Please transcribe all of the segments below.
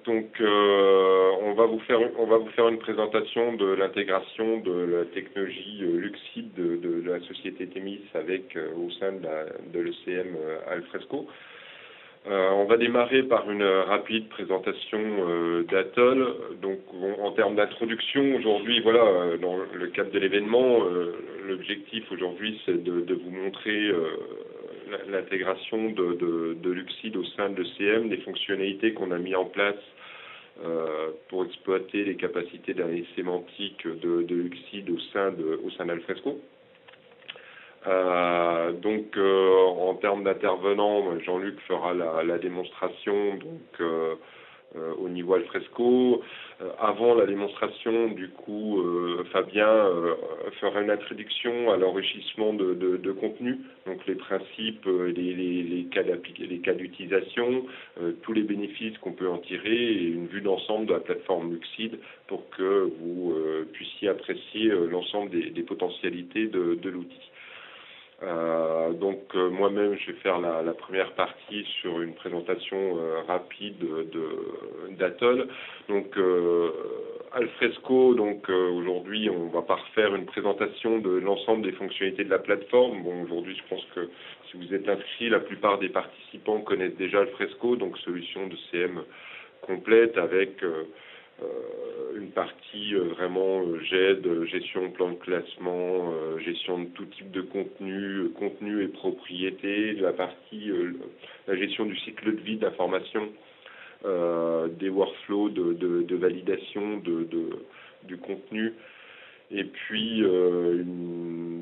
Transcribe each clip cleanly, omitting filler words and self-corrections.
On va vous faire une présentation de l'intégration de la technologie Luxid de la société Temis avec au sein de l'ECM Alfresco. On va démarrer par une rapide présentation d'Atoll. Donc, en termes d'introduction, aujourd'hui, voilà, dans le cadre de l'événement, l'objectif aujourd'hui, c'est de vous montrer l'intégration de Luxid au sein de l'ECM, des fonctionnalités qu'on a mis en place pour exploiter les capacités d'analyse sémantique de Luxid au sein d'Alfresco. En termes d'intervenants, Jean-Luc fera la démonstration au niveau Alfresco. Avant la démonstration, du coup, Fabien fera une introduction à l'enrichissement de contenu, donc les principes, les cas d'utilisation, tous les bénéfices qu'on peut en tirer et une vue d'ensemble de la plateforme Luxid pour que vous puissiez apprécier l'ensemble des potentialités de l'outil. Moi-même, je vais faire la première partie sur une présentation rapide d'Atoll. Alfresco, aujourd'hui, on va pas refaire une présentation de l'ensemble des fonctionnalités de la plateforme. Bon, aujourd'hui, je pense que si vous êtes inscrit, la plupart des participants connaissent déjà Alfresco, donc solution de CM complète avec une partie vraiment GED, gestion plan de classement, gestion de tout type de contenu et propriété, la partie la gestion du cycle de vie d'information, des workflows de validation du contenu, et puis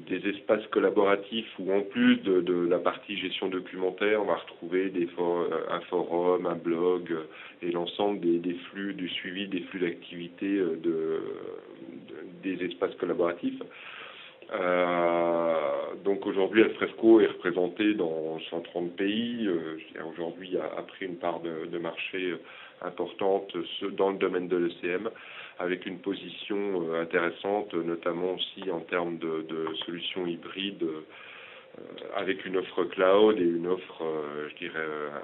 des espaces collaboratifs où en plus de la partie gestion documentaire, on va retrouver un forum, un blog et l'ensemble des flux, du suivi des flux d'activité des espaces collaboratifs. Aujourd'hui, Alfresco est représenté dans 130 pays. Aujourd'hui, a pris une part de marché importante dans le domaine de l'ECM, avec une position intéressante, notamment aussi en termes de solutions hybrides, avec une offre cloud et une offre,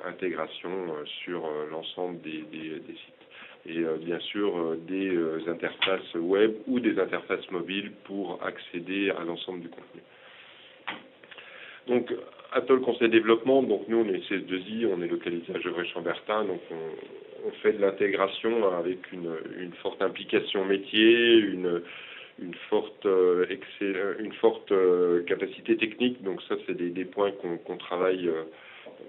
intégration sur l'ensemble des sites. Et bien sûr, des interfaces web ou des interfaces mobiles pour accéder à l'ensemble du contenu. Donc, Atoll Conseil Développement, donc nous on est CS2I, on est localisé à Gevrey-Chambertin, donc on fait de l'intégration avec une forte implication métier, une forte capacité technique. Donc ça, c'est des points qu'on travaille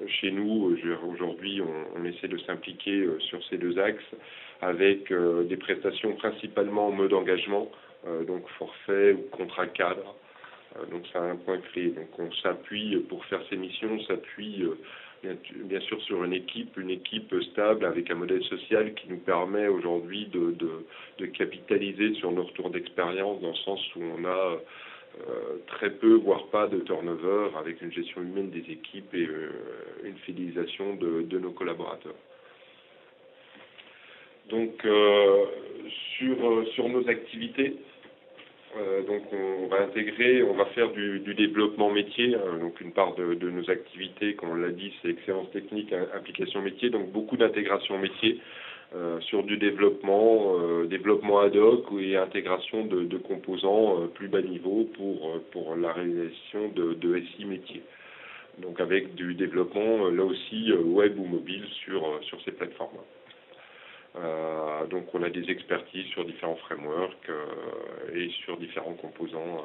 chez nous. Aujourd'hui, on essaie de s'impliquer sur ces deux axes avec des prestations principalement en mode engagement, donc forfait ou contrat cadre. Donc c'est un point clé. Donc on s'appuie pour faire ces missions, on s'appuie bien sûr sur une équipe stable avec un modèle social qui nous permet aujourd'hui de capitaliser sur nos retours d'expérience, dans le sens où on a très peu, voire pas de turnover, avec une gestion humaine des équipes et une fidélisation de nos collaborateurs. Donc sur nos activités, on va faire du développement métier, hein. Donc une part de nos activités, comme on l'a dit, c'est excellence technique, implication métier, donc beaucoup d'intégration métier sur du développement ad hoc et intégration de composants plus bas niveau pour la réalisation de SI métier. Donc avec du développement là aussi web ou mobile sur ces plateformes. Donc on a des expertises sur différents frameworks et sur différents composants,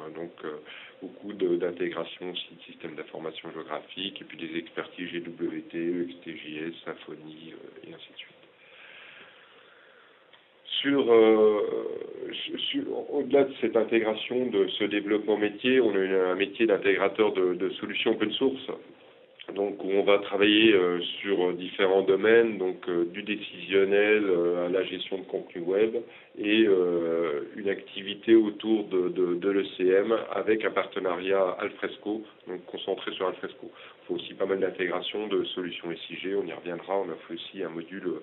beaucoup d'intégration aussi de systèmes d'information géographique, et puis des expertises GWT, XTJS, Symfony et ainsi de suite. Au-delà de cette intégration, de ce développement métier, on a un métier d'intégrateur de solutions open source. Donc, où on va travailler sur différents domaines, donc du décisionnel à la gestion de contenu web et une activité autour de l'ECM avec un partenariat Alfresco, donc concentré sur Alfresco. Il faut aussi pas mal d'intégration de solutions SIG, on y reviendra. On a fait aussi un module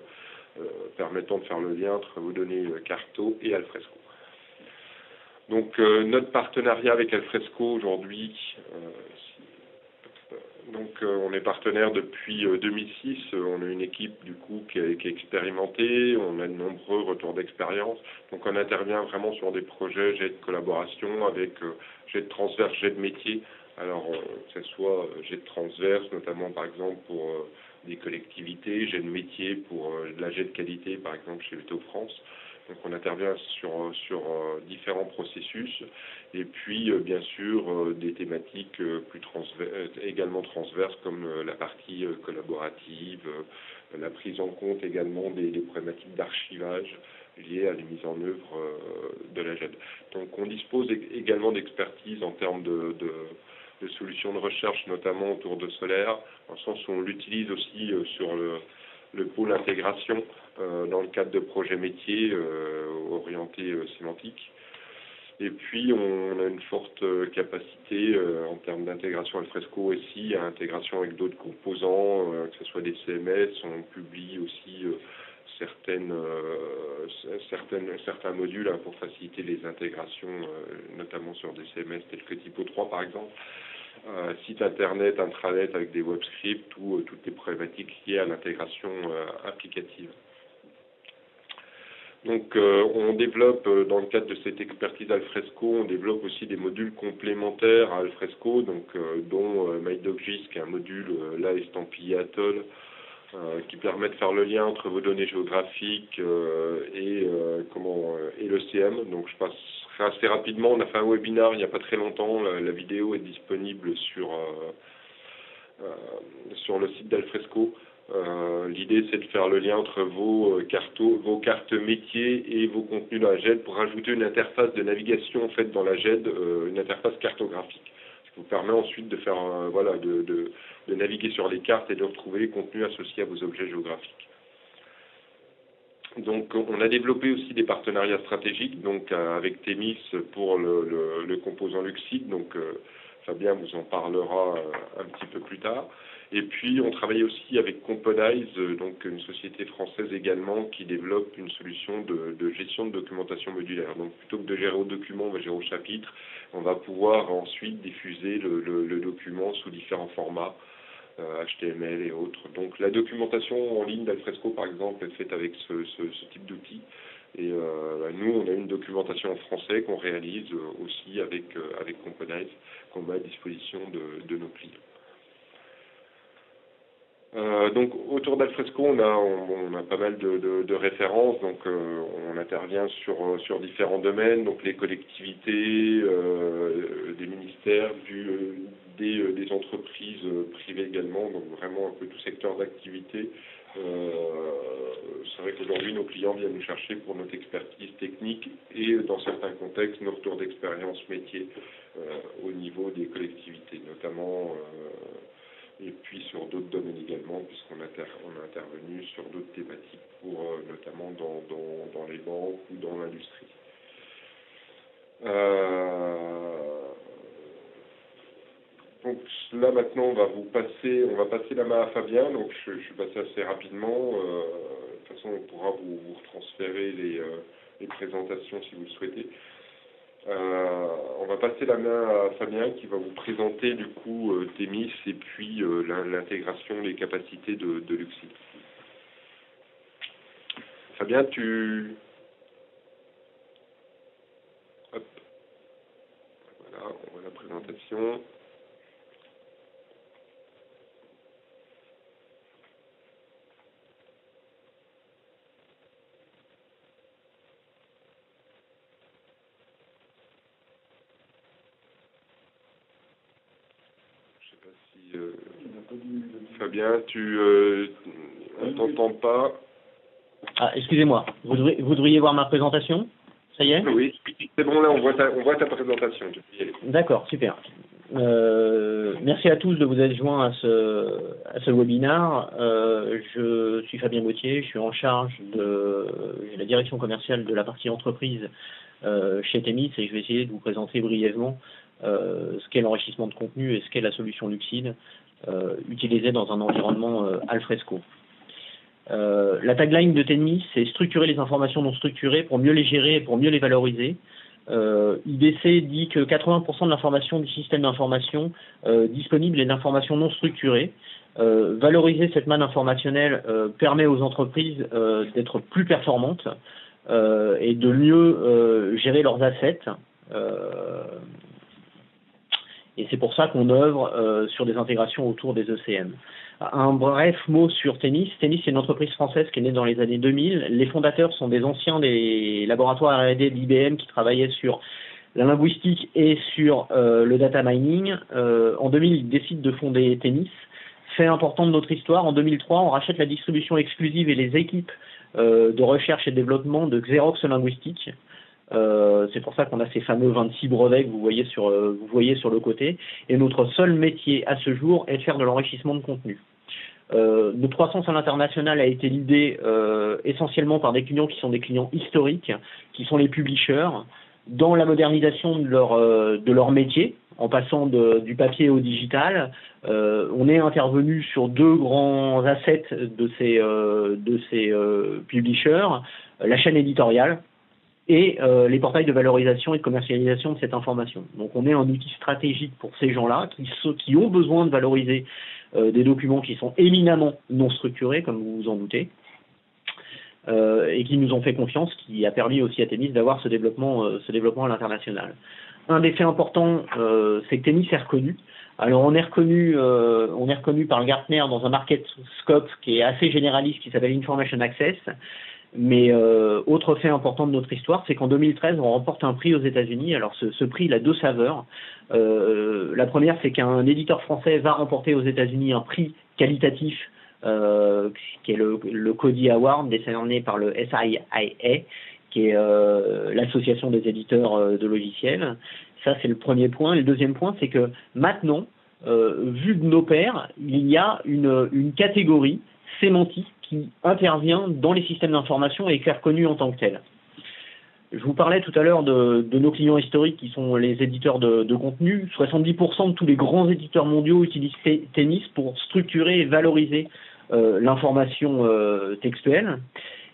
permettant de faire le lien entre vos données Carto et Alfresco. Donc, notre partenariat avec Alfresco aujourd'hui, Donc on est partenaire depuis 2006, on a une équipe du coup qui est expérimentée, on a de nombreux retours d'expérience, donc on intervient vraiment sur des projets jet de collaboration avec jet de transverse, jet de métier, alors que ce soit jet de transverse notamment par exemple pour des collectivités, jet de métier pour la jet de qualité par exemple chez Veto France. Donc on intervient sur différents processus et puis bien sûr des thématiques plus également transverses comme la partie collaborative, la prise en compte également des problématiques d'archivage liées à la mise en œuvre de la GED. Donc on dispose également d'expertise en termes de solutions de recherche, notamment autour de solaire, dans le sens où on l'utilise aussi sur le pôle intégration dans le cadre de projets métiers orientés sémantiques. Et puis on a une forte capacité en termes d'intégration Alfresco aussi, à intégration avec d'autres composants, que ce soit des CMS, on publie aussi certains modules pour faciliter les intégrations, notamment sur des CMS tels que Typo 3 par exemple. Site internet, intranet avec des web scripts ou toutes les problématiques liées à l'intégration applicative. Donc on développe, dans le cadre de cette expertise Alfresco, on développe aussi des modules complémentaires à Alfresco, donc, dont MyDocGIS, qui est un module là estampillé Atoll, qui permet de faire le lien entre vos données géographiques et l'ECM. Donc je passerai assez rapidement, on a fait un webinaire il n'y a pas très longtemps, la vidéo est disponible sur le site d'Alfresco. L'idée c'est de faire le lien entre vos cartes métiers et vos contenus dans la GED pour rajouter une interface de navigation en fait dans la GED, une interface cartographique. Ce qui vous permet ensuite de faire de naviguer sur les cartes et de retrouver les contenus associés à vos objets géographiques. Donc on a développé aussi des partenariats stratégiques donc avec Themis pour le composant Luxit, donc Fabien vous en parlera un petit peu plus tard. Et puis on travaille aussi avec Componize, donc une société française également qui développe une solution de gestion de documentation modulaire. Donc plutôt que de gérer au document, on va gérer au chapitre. On va pouvoir ensuite diffuser le document sous différents formats, HTML et autres. Donc la documentation en ligne d'Alfresco par exemple est faite avec ce type d'outils. Et nous on a une documentation en français qu'on réalise aussi avec Componize, qu'on met à disposition de nos clients. Donc autour d'Alfresco, on a pas mal de références, donc on intervient sur différents domaines, donc les collectivités, des ministères, des entreprises privées également, donc vraiment un peu tout secteur d'activité. C'est vrai qu'aujourd'hui nos clients viennent nous chercher pour notre expertise technique et dans certains contextes nos retours d'expérience métier au niveau des collectivités, notamment et puis sur d'autres domaines également, puisqu'on a intervenu sur d'autres thématiques, notamment dans les banques ou dans l'industrie. Donc là maintenant on va passer la main à Fabien, donc je suis passé assez rapidement, de toute façon on pourra vous retransférer les présentations si vous le souhaitez. On va passer la main à Fabien qui va vous présenter du coup Themis et puis l'intégration, les capacités de Luxit. Fabien, Hop. Voilà, on voit la présentation. Fabien, on t'entend pas. Ah, excusez-moi, vous devriez voir ma présentation. Ça y est? Oui, c'est bon, là on voit ta présentation. D'accord, super. Merci à tous de vous être joints à ce webinaire. Je suis Fabien Gauthier, je suis en charge de la direction commerciale de la partie entreprise chez Themis et je vais essayer de vous présenter brièvement ce qu'est l'enrichissement de contenu et ce qu'est la solution Luxit utilisée dans un environnement Alfresco. La tagline de Themis, c'est structurer les informations non structurées pour mieux les gérer et pour mieux les valoriser. IDC dit que 80% de l'information du système d'information disponible est d'information non structurée. Valoriser cette manne informationnelle permet aux entreprises d'être plus performantes et de mieux gérer leurs assets. Et c'est pour ça qu'on œuvre sur des intégrations autour des ECM. Un bref mot sur Tennis. Tennis, c'est une entreprise française qui est née dans les années 2000. Les fondateurs sont des anciens des laboratoires R&D d'IBM qui travaillaient sur la linguistique et sur le data mining. En 2000, ils décident de fonder Tennis. Fait important de notre histoire, en 2003, on rachète la distribution exclusive et les équipes de recherche et développement de Xerox Linguistique. C'est pour ça qu'on a ces fameux 26 brevets que vous voyez sur le côté. Et notre seul métier à ce jour est de faire de l'enrichissement de contenu. Notre croissance à l'international a été l'idée essentiellement par des clients qui sont des clients historiques, qui sont les publishers, dans la modernisation de leur métier, en passant du papier au digital. On est intervenu sur deux grands assets de ces publishers, la chaîne éditoriale et les portails de valorisation et de commercialisation de cette information. Donc on est un outil stratégique pour ces gens-là qui ont besoin de valoriser des documents qui sont éminemment non structurés, comme vous vous en doutez, et qui nous ont fait confiance, qui a permis aussi à Tennis d'avoir ce développement à l'international. Un des faits importants, c'est que Tennis est reconnu. Alors on est reconnu par le Gartner dans un market scope qui est assez généraliste, qui s'appelle Information Access. Mais autre fait important de notre histoire, c'est qu'en 2013, on remporte un prix aux États-Unis. Alors ce prix, il a deux saveurs. La première, c'est qu'un éditeur français va remporter aux États-Unis un prix qualitatif, qui est le Cody Award, décerné par le SIIA, qui est l'association des éditeurs de logiciels. Ça, c'est le premier point. Et le deuxième point, c'est que maintenant, vu de nos pairs, il y a une catégorie sémantique qui intervient dans les systèmes d'information et qui est reconnue en tant que telle. Je vous parlais tout à l'heure de nos clients historiques qui sont les éditeurs de contenu. 70% de tous les grands éditeurs mondiaux utilisent Tennis pour structurer et valoriser l'information textuelle.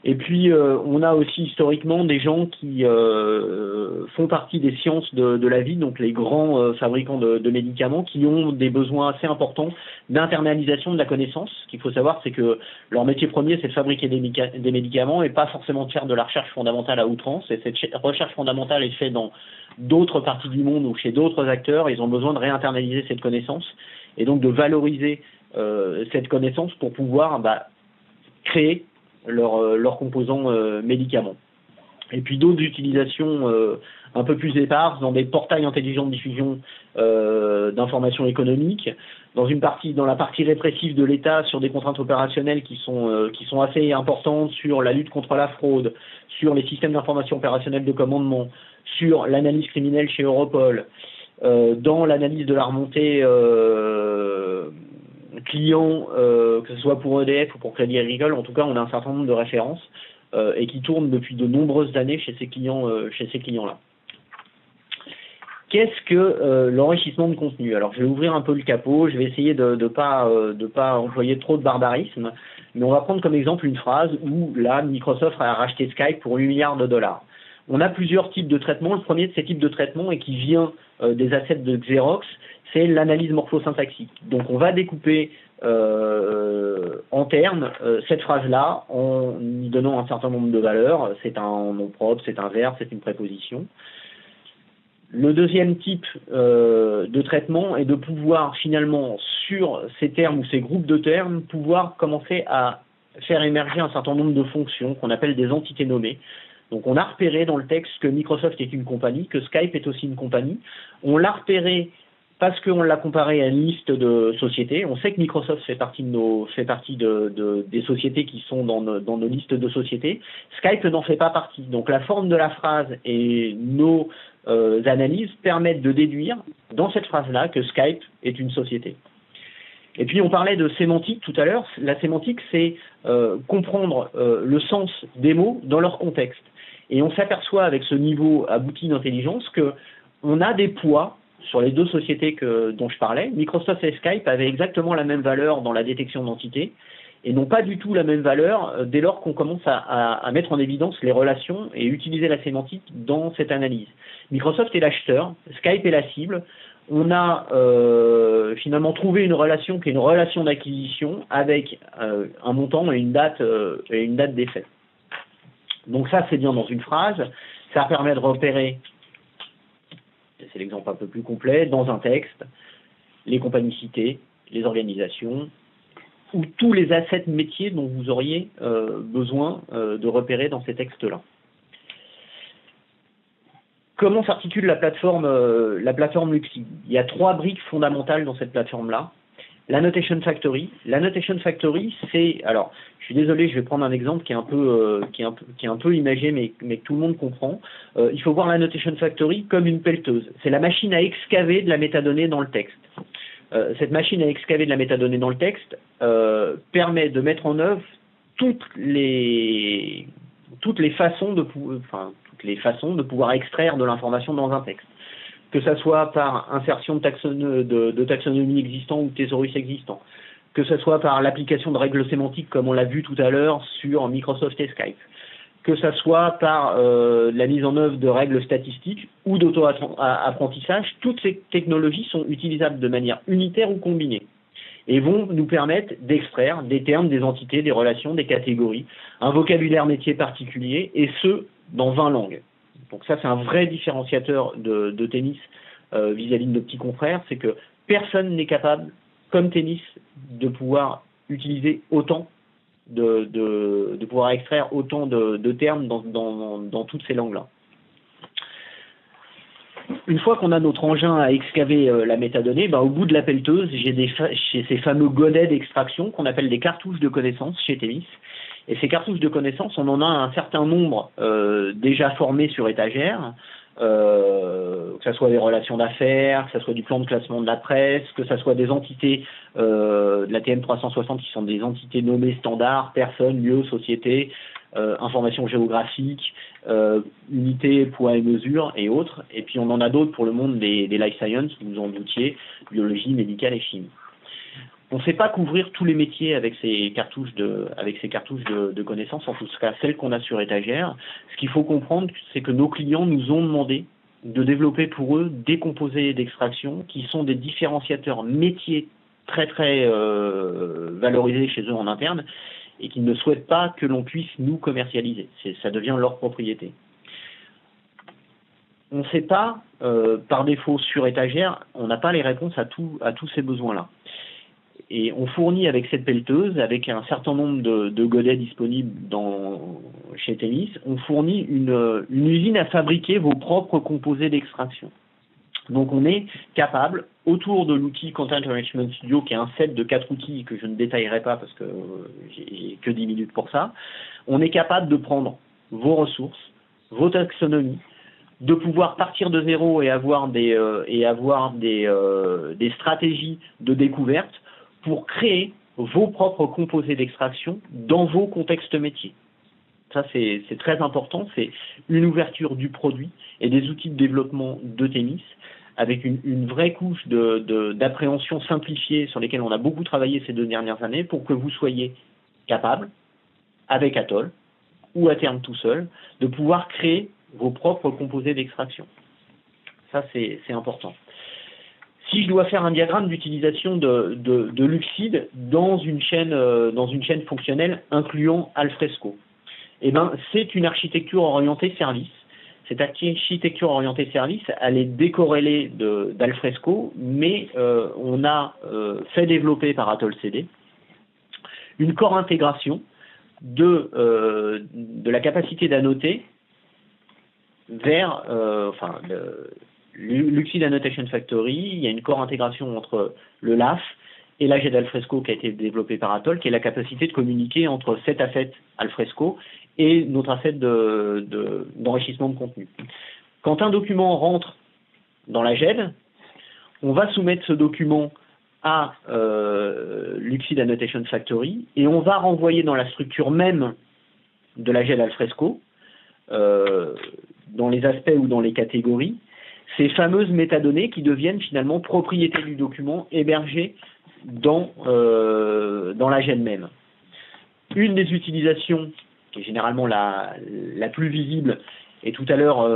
Et puis, on a aussi historiquement des gens qui font partie des sciences de la vie, donc les grands fabricants de médicaments, qui ont des besoins assez importants d'internalisation de la connaissance. Ce qu'il faut savoir, c'est que leur métier premier, c'est de fabriquer des médicaments et pas forcément de faire de la recherche fondamentale à outrance. Et cette recherche fondamentale est faite dans d'autres parties du monde ou chez d'autres acteurs. Ils ont besoin de réinternaliser cette connaissance et donc de valoriser cette connaissance pour pouvoir créer leurs composants médicaments. Et puis d'autres utilisations un peu plus éparses dans des portails intelligents de diffusion d'informations économiques, dans la partie répressive de l'État, sur des contraintes opérationnelles qui sont assez importantes, sur la lutte contre la fraude, sur les systèmes d'information opérationnelle de commandement, sur l'analyse criminelle chez Europol, dans l'analyse de la remontée clients, que ce soit pour EDF ou pour Crédit Agricole. En tout cas, on a un certain nombre de références et qui tournent depuis de nombreuses années chez ces clients-là. Qu'est-ce que l'enrichissement de contenu? Alors, je vais ouvrir un peu le capot, je vais essayer de pas employer trop de barbarisme, mais on va prendre comme exemple une phrase où, là, Microsoft a racheté Skype pour 8 milliards de dollars. On a plusieurs types de traitements. Le premier de ces types de traitements, et qui vient des assets de Xerox, c'est l'analyse morphosyntaxique. Donc on va découper en termes cette phrase-là en y donnant un certain nombre de valeurs. C'est un nom propre, c'est un verbe, c'est une préposition. Le deuxième type de traitement est de pouvoir finalement, sur ces termes ou ces groupes de termes, pouvoir commencer à faire émerger un certain nombre de fonctions qu'on appelle des entités nommées. Donc on a repéré dans le texte que Microsoft est une compagnie, que Skype est aussi une compagnie. On l'a repéré parce qu'on l'a comparé à une liste de sociétés. On sait que Microsoft fait partie des sociétés qui sont dans nos listes de sociétés. Skype n'en fait pas partie. Donc la forme de la phrase et nos analyses permettent de déduire dans cette phrase-là que Skype est une société. Et puis on parlait de sémantique tout à l'heure. La sémantique, c'est comprendre le sens des mots dans leur contexte. Et on s'aperçoit avec ce niveau abouti d'intelligence qu'on a des poids sur les deux sociétés dont je parlais. Microsoft et Skype avaient exactement la même valeur dans la détection d'entités. et n'ont pas du tout la même valeur dès lors qu'on commence à mettre en évidence les relations et utiliser la sémantique dans cette analyse. Microsoft est l'acheteur, Skype est la cible. On a finalement trouvé une relation qui est une relation d'acquisition avec un montant et une date d'effet. Donc ça, c'est bien dans une phrase. Ça permet de repérer, c'est l'exemple un peu plus complet, dans un texte, les compagnies citées, les organisations, ou tous les assets métiers dont vous auriez besoin de repérer dans ces textes-là. Comment s'articule la plateforme Luxi? Il y a 3 briques fondamentales dans cette plateforme-là. L'Annotation Factory. L'Annotation Factory, c'est... Alors, je suis désolé, je vais prendre un exemple qui est un peu imagé, mais que tout le monde comprend. Il faut voir l'Annotation Factory comme une pelleteuse. C'est la machine à excaver de la métadonnée dans le texte. Cette machine à excaver de la métadonnée dans le texte permet de mettre en œuvre toutes les façons de pouvoir extraire de l'information dans un texte. Que ça soit par insertion de taxonomie existant ou de thésaurus existant, que ce soit par l'application de règles sémantiques comme on l'a vu tout à l'heure sur Microsoft et Skype, que ça soit par la mise en œuvre de règles statistiques ou d'auto-apprentissage, toutes ces technologies sont utilisables de manière unitaire ou combinée et vont nous permettre d'extraire des termes, des entités, des relations, des catégories, un vocabulaire métier particulier, et ce, dans 20 langues. Donc ça, c'est un vrai différenciateur de Tennis vis-à-vis de nos petits confrères, c'est que personne n'est capable, comme Tennis, de pouvoir utiliser autant, de pouvoir extraire autant de termes dans toutes ces langues-là. Une fois qu'on a notre engin à excaver la métadonnée, au bout de la pelleteuse, j'ai ces fameux godets d'extraction qu'on appelle des cartouches de connaissances chez Tennis. Et ces cartouches de connaissances, on en a un certain nombre déjà formés sur étagère, que ce soit des relations d'affaires, que ce soit du plan de classement de la presse, que ce soit des entités de la TM 360 qui sont des entités nommées standards, personnes, lieux, sociétés, informations géographiques, unités, poids et mesures et autres. Et puis on en a d'autres pour le monde des life sciences, vous en doutiez, biologie, médicale et chimie. On ne sait pas couvrir tous les métiers avec ces cartouches de connaissances, en tout cas celles qu'on a sur étagère. Ce qu'il faut comprendre, c'est que nos clients nous ont demandé de développer pour eux des composés d'extraction qui sont des différenciateurs métiers très très valorisés chez eux en interne et qu'ils ne souhaitent pas que l'on puisse nous commercialiser. Ça devient leur propriété. On ne sait pas, par défaut sur étagère, on n'a pas les réponses à tous ces besoins-là. Et on fournit avec cette pelleteuse, avec un certain nombre de godets disponibles chez Tennis, on fournit une usine à fabriquer vos propres composés d'extraction. Donc on est capable, autour de l'outil Content Enrichment Studio, qui est un set de 4 outils que je ne détaillerai pas parce que j'ai que 10 minutes pour ça, on est capable de prendre vos ressources, vos taxonomies, de pouvoir partir de zéro et avoir des stratégies de découverte pour créer vos propres composés d'extraction dans vos contextes métiers. Ça, c'est très important, c'est une ouverture du produit et des outils de développement de Tennis avec une vraie couche d'appréhension simplifiée sur lesquelles on a beaucoup travaillé ces 2 dernières années pour que vous soyez capable, avec Atoll, ou à terme tout seul, de pouvoir créer vos propres composés d'extraction. Ça, c'est important. Si je dois faire un diagramme d'utilisation de Luxid dans une chaîne fonctionnelle incluant Alfresco, c'est une architecture orientée service. Cette architecture orientée service, elle est décorrélée d'Alfresco, mais on a fait développer par Atoll CD une core intégration de la capacité d'annoter vers Luxid Annotation Factory. Il y a une core intégration entre le LAF et l'AG d'Alfresco qui a été développé par Atoll, qui est la capacité de communiquer entre cet asset Alfresco et notre asset d'enrichissement de contenu. Quand un document rentre dans la GED, on va soumettre ce document à Luxid Annotation Factory et on va renvoyer dans la structure même de la GED Alfresco, dans les aspects ou dans les catégories, ces fameuses métadonnées qui deviennent finalement propriété du document hébergé dans la GED même. Une des utilisations, qui est généralement la plus visible, et tout à l'heure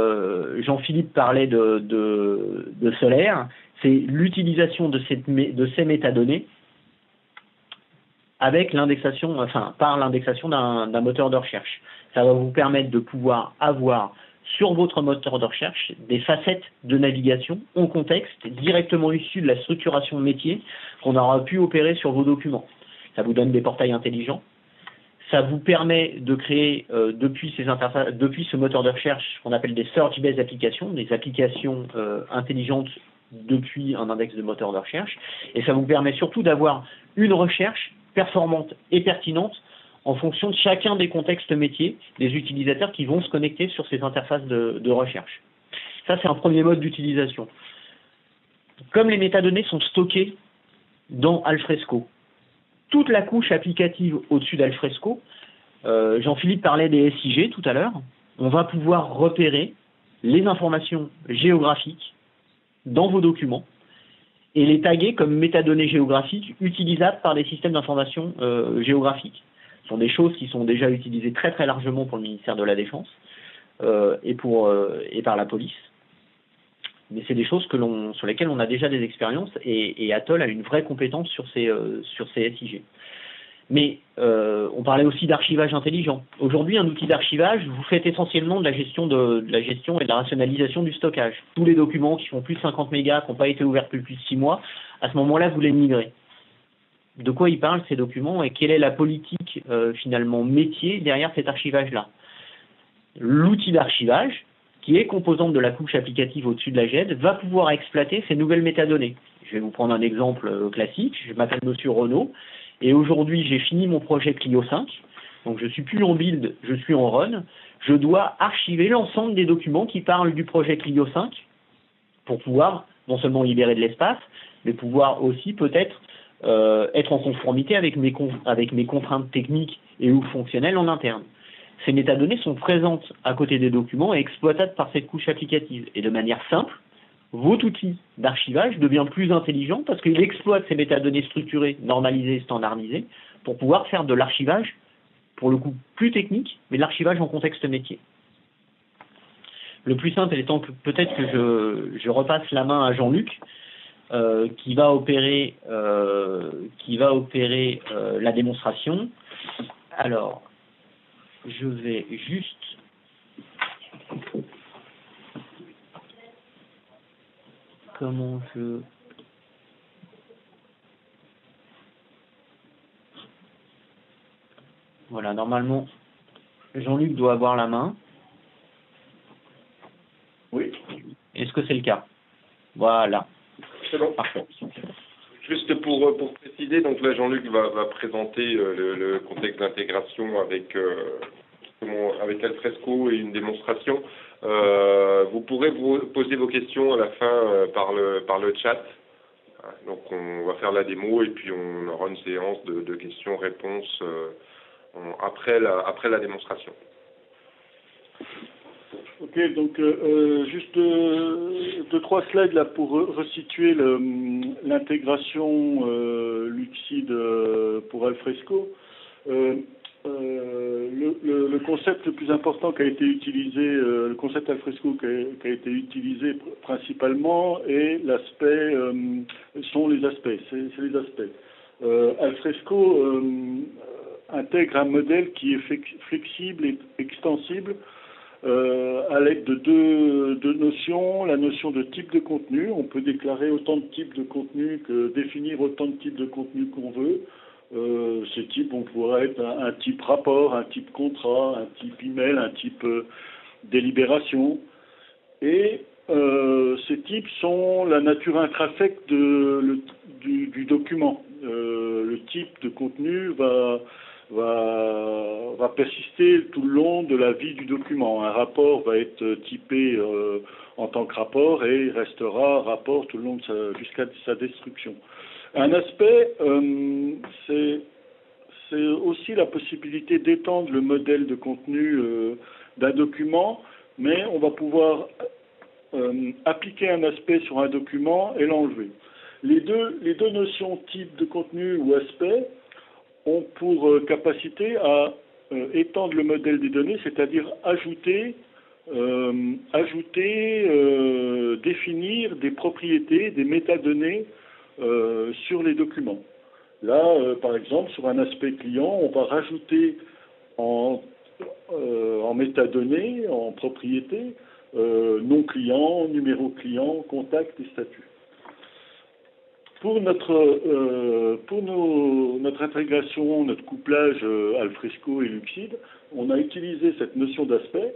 Jean-Philippe parlait de Solaire, c'est l'utilisation de ces métadonnées avec l'indexation, enfin par l'indexation d'un moteur de recherche. Ça va vous permettre de pouvoir avoir sur votre moteur de recherche des facettes de navigation en contexte directement issues de la structuration métier qu'on aura pu opérer sur vos documents. Ça vous donne des portails intelligents. Ça vous permet de créer depuis ce moteur de recherche ce qu'on appelle des search-based applications, des applications intelligentes depuis un index de moteur de recherche. Et ça vous permet surtout d'avoir une recherche performante et pertinente en fonction de chacun des contextes métiers des utilisateurs qui vont se connecter sur ces interfaces de recherche. Ça, c'est un premier mode d'utilisation. Comme les métadonnées sont stockées dans Alfresco, toute la couche applicative au-dessus d'Alfresco, Jean-Philippe parlait des SIG tout à l'heure, on va pouvoir repérer les informations géographiques dans vos documents et les taguer comme métadonnées géographiques utilisables par les systèmes d'information géographiques. Ce sont des choses qui sont déjà utilisées très très largement pour le ministère de la Défense et par la police. Mais c'est des choses sur lesquelles on a déjà des expériences et Atoll a une vraie compétence sur ces SIG. Mais on parlait aussi d'archivage intelligent. Aujourd'hui, un outil d'archivage, vous faites essentiellement de la gestion et de la rationalisation du stockage. Tous les documents qui font plus de 50 mégas, qui n'ont pas été ouverts depuis plus de 6 mois, à ce moment-là, vous les migrez. De quoi ils parlent ces documents et quelle est la politique finalement métier derrière cet archivage-là? L'outil d'archivage, qui est composante de la couche applicative au-dessus de la GED, va pouvoir exploiter ces nouvelles métadonnées. Je vais vous prendre un exemple classique. Je m'appelle Monsieur Renaud et aujourd'hui j'ai fini mon projet Clio 5. Donc je suis plus en build, je suis en run. Je dois archiver l'ensemble des documents qui parlent du projet Clio 5 pour pouvoir non seulement libérer de l'espace, mais pouvoir aussi peut-être être en conformité avec mes contraintes techniques et ou fonctionnelles en interne. Ces métadonnées sont présentes à côté des documents et exploitables par cette couche applicative. Et de manière simple, votre outil d'archivage devient plus intelligent parce qu'il exploite ces métadonnées structurées, normalisées, standardisées, pour pouvoir faire de l'archivage, pour le coup plus technique, mais de l'archivage en contexte métier. Le plus simple étant que peut-être que je repasse la main à Jean-Luc, qui va opérer la démonstration. Alors, je vais juste voilà, normalement Jean-Luc doit avoir la main. Oui. Est-ce que c'est le cas? Voilà. C'est bon. Parfait. Juste pour préciser, donc là Jean-Luc va présenter le contexte d'intégration avec Alfresco et une démonstration. Vous pourrez vous poser vos questions à la fin par le chat. Donc on va faire la démo et puis on aura une séance de questions-réponses après la démonstration. Ok, donc juste deux, trois slides là pour resituer l'intégration Lucide pour Alfresco. Le concept le plus important qui a été utilisé, le concept Alfresco qui a été utilisé principalement est l'aspect, sont les aspects, c'est les aspects. Alfresco intègre un modèle qui est flexible et extensible à l'aide de deux notions, la notion de type de contenu. On peut déclarer autant de types de contenu que définir autant de types de contenu qu'on veut. Ces types, on pourrait être un type rapport, un type contrat, un type email, un type délibération. Et ces types sont la nature intrinsèque du document. Le type de contenu va persister tout le long de la vie du document. Un rapport va être typé en tant que rapport et restera rapport tout le long jusqu'à sa destruction. Un aspect, c'est aussi la possibilité d'étendre le modèle de contenu d'un document, mais on va pouvoir appliquer un aspect sur un document et l'enlever. Les deux notions type de contenu ou aspect ont pour capacité à étendre le modèle des données, c'est-à-dire définir des propriétés, des métadonnées sur les documents. Là, par exemple, sur un aspect client, on va rajouter en métadonnées, en propriétés, nom client, numéro client, contact et statut. Pour notre intégration, notre couplage Alfresco et Luxid, on a utilisé cette notion d'aspect,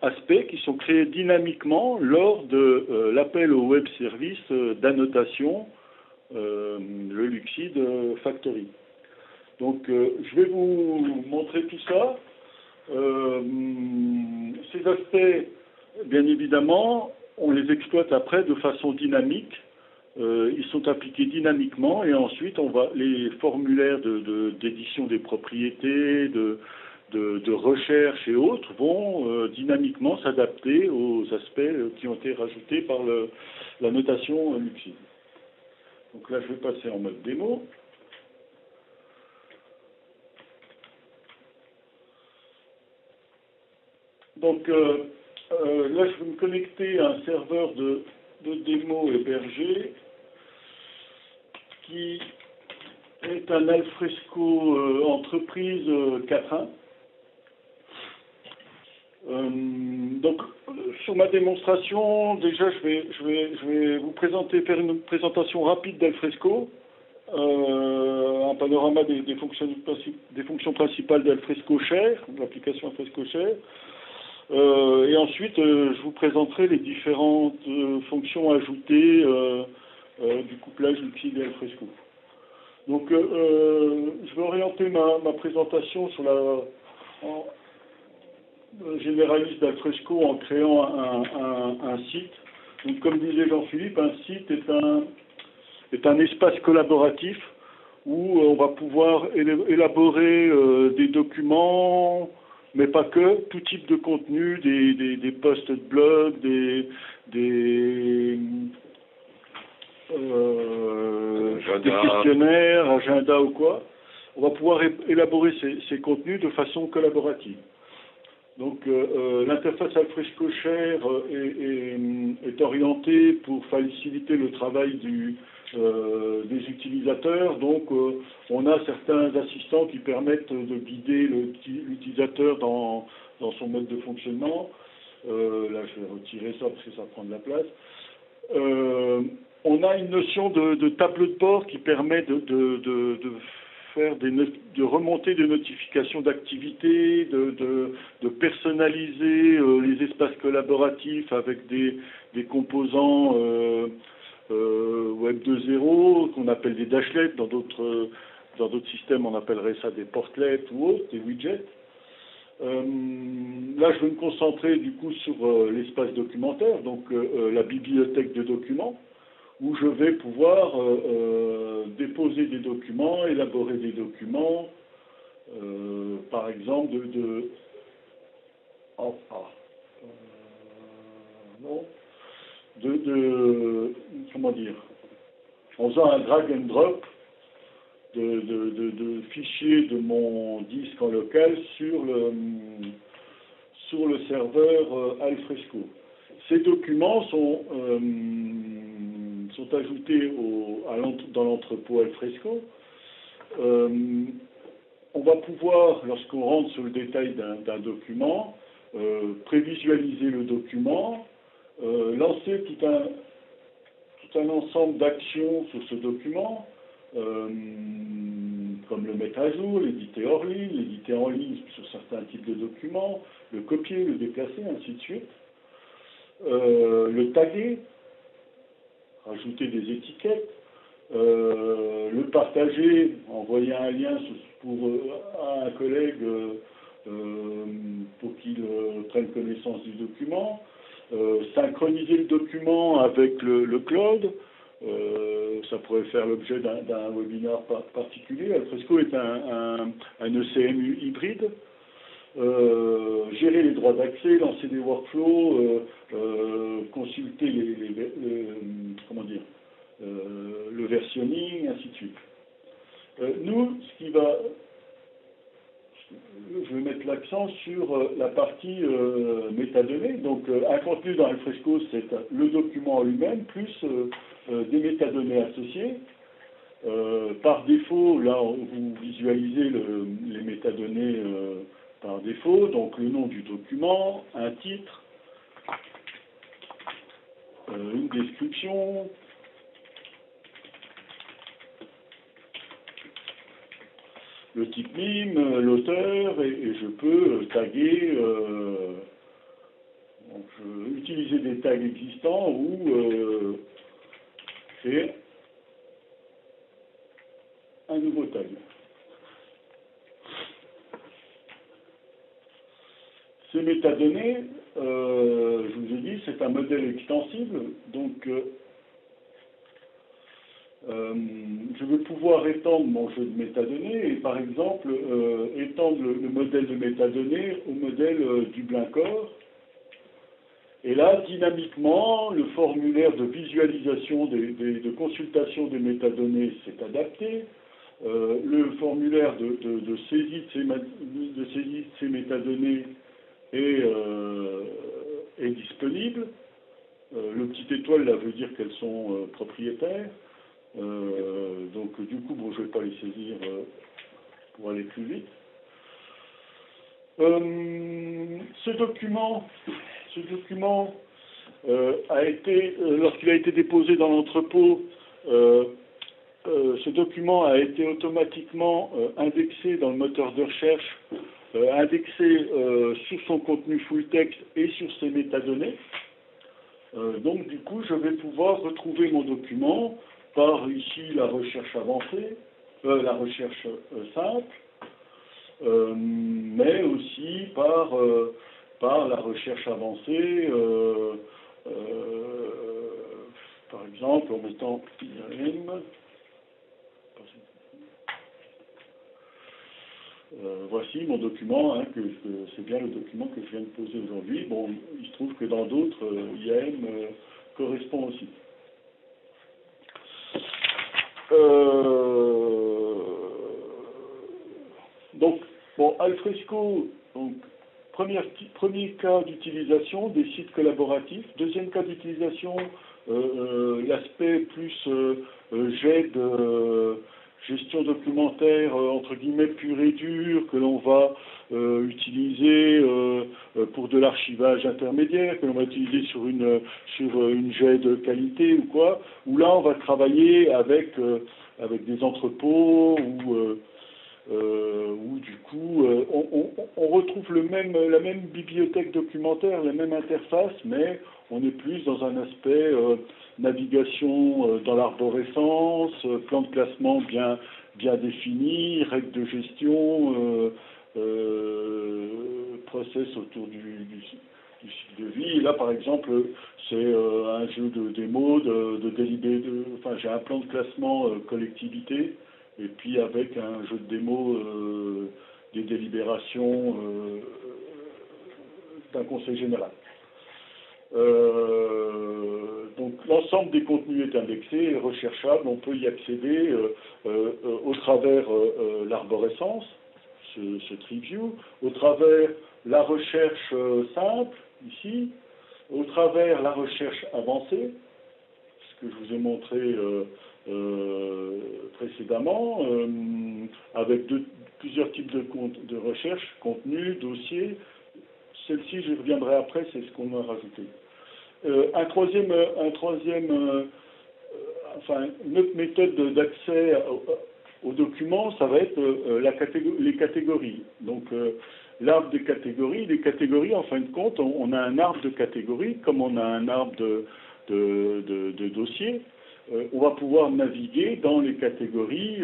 aspects qui sont créés dynamiquement lors de l'appel au web service d'annotation, le Luxid Factory. Donc, je vais vous montrer tout ça. Ces aspects, bien évidemment, on les exploite après de façon dynamique. Ils sont appliqués dynamiquement et ensuite les formulaires d'édition des propriétés, de recherche et autres vont dynamiquement s'adapter aux aspects qui ont été rajoutés par la notation Luxid. Donc là, je vais passer en mode démo. Donc là, je vais me connecter à un serveur de démo hébergé qui est un Alfresco entreprise 4.1. Donc, sur ma démonstration, déjà, je vais vous faire une présentation rapide d'Alfresco, un panorama des fonctions principales d'Alfresco Share, l'application Alfresco Share. Et ensuite, je vous présenterai les différentes fonctions ajoutées du couplage Luxid et Alfresco. Donc, je vais orienter ma présentation sur généraliste d'Alfresco en créant un site. Donc, comme disait Jean-Philippe, un site est un espace collaboratif où on va pouvoir élaborer des documents, mais pas que, tout type de contenu, des posts de blog, des questionnaires, agendas ou quoi. On va pouvoir élaborer ces contenus de façon collaborative. Donc l'interface Alfresco Share est orientée pour faciliter le travail des utilisateurs. Donc on a certains assistants qui permettent de guider l'utilisateur dans son mode de fonctionnement. Là je vais retirer ça parce que ça prend de la place. On a une notion de tableau de bord qui permet de remonter des notifications d'activité, de personnaliser les espaces collaboratifs avec des composants Web 2.0 qu'on appelle des dashlets. Dans d'autres systèmes, on appellerait ça des portlets ou autres, des widgets. Là, je vais me concentrer du coup sur l'espace documentaire, donc la bibliothèque de documents, où je vais pouvoir déposer des documents, élaborer des documents, par exemple comment dire, en faisant un drag and drop de fichiers de mon disque en local sur le serveur Alfresco. Ces documents sont ajoutés dans l'entrepôt Alfresco. On va pouvoir, lorsqu'on rentre sur le détail d'un document, prévisualiser le document, lancer tout un ensemble d'actions sur ce document, comme le mettre à jour, l'éditer hors ligne, l'éditer en ligne sur certains types de documents, le copier, le déplacer, ainsi de suite. Le taguer, rajouter des étiquettes, le partager, envoyer un lien à un collègue pour qu'il prenne connaissance du document, synchroniser le document avec le cloud. Ça pourrait faire l'objet d'un webinaire particulier. Alfresco est un ECM hybride. Gérer les droits d'accès, lancer des workflows, consulter le versionning, ainsi de suite. Nous, ce qui va... Je vais mettre l'accent sur la partie métadonnées. Donc, un contenu dans Alfresco, c'est le document lui-même, plus des métadonnées associées. Par défaut, là, vous visualisez les métadonnées par défaut, donc le nom du document, un titre, une description, le type mime, l'auteur, et je peux taguer, donc, utiliser des tags existants ou créer un nouveau tag. Ces métadonnées, je vous ai dit, c'est un modèle extensible, donc je vais pouvoir étendre mon jeu de métadonnées et par exemple étendre le modèle de métadonnées au modèle du Blincor. Et là, dynamiquement, le formulaire de visualisation, de consultation des métadonnées s'est adapté. Le formulaire de saisie de ces métadonnées est disponible. Le petit étoile, là, veut dire qu'elles sont propriétaires. Donc, du coup, bon, je ne vais pas les saisir pour aller plus vite. Ce document a été, lorsqu'il a été déposé dans l'entrepôt, ce document a été automatiquement indexé dans le moteur de recherche, indexé sur son contenu full text et sur ses métadonnées. Donc, du coup, je vais pouvoir retrouver mon document par ici la recherche avancée, la recherche simple, mais aussi par la recherche avancée, par exemple en mettant IAM. Voici mon document, hein, c'est bien le document que je viens de poser aujourd'hui. Bon, il se trouve que dans d'autres, IAM correspond aussi. Donc, bon, Alfresco, donc, premier cas d'utilisation des sites collaboratifs. Deuxième cas d'utilisation, l'aspect plus GED, gestion documentaire, entre guillemets, pure et dure, que l'on va utiliser pour de l'archivage intermédiaire, que l'on va utiliser sur une GED qualité ou quoi, où là, on va travailler avec des entrepôts où du coup, on retrouve la même bibliothèque documentaire, la même interface, mais on est plus dans un aspect navigation dans l'arborescence, plan de classement bien défini, règles de gestion, process autour du cycle de vie. Et là, par exemple, c'est un jeu de démo, enfin, j'ai un plan de classement collectivité, et puis avec un jeu de démo des délibérations d'un conseil général. Donc l'ensemble des contenus est indexé et recherchable, on peut y accéder au travers l'arborescence, ce TreeView, au travers la recherche simple, ici, au travers la recherche avancée, ce que je vous ai montré précédemment, avec plusieurs types de recherche, contenu, dossier. Celle-ci, je reviendrai après, c'est ce qu'on a rajouté. Enfin, une autre méthode d'accès aux documents, ça va être les catégories. Donc, l'arbre des catégories. Les catégories, en fin de compte, on a un arbre de catégories, comme on a un arbre de dossiers. On va pouvoir naviguer dans les catégories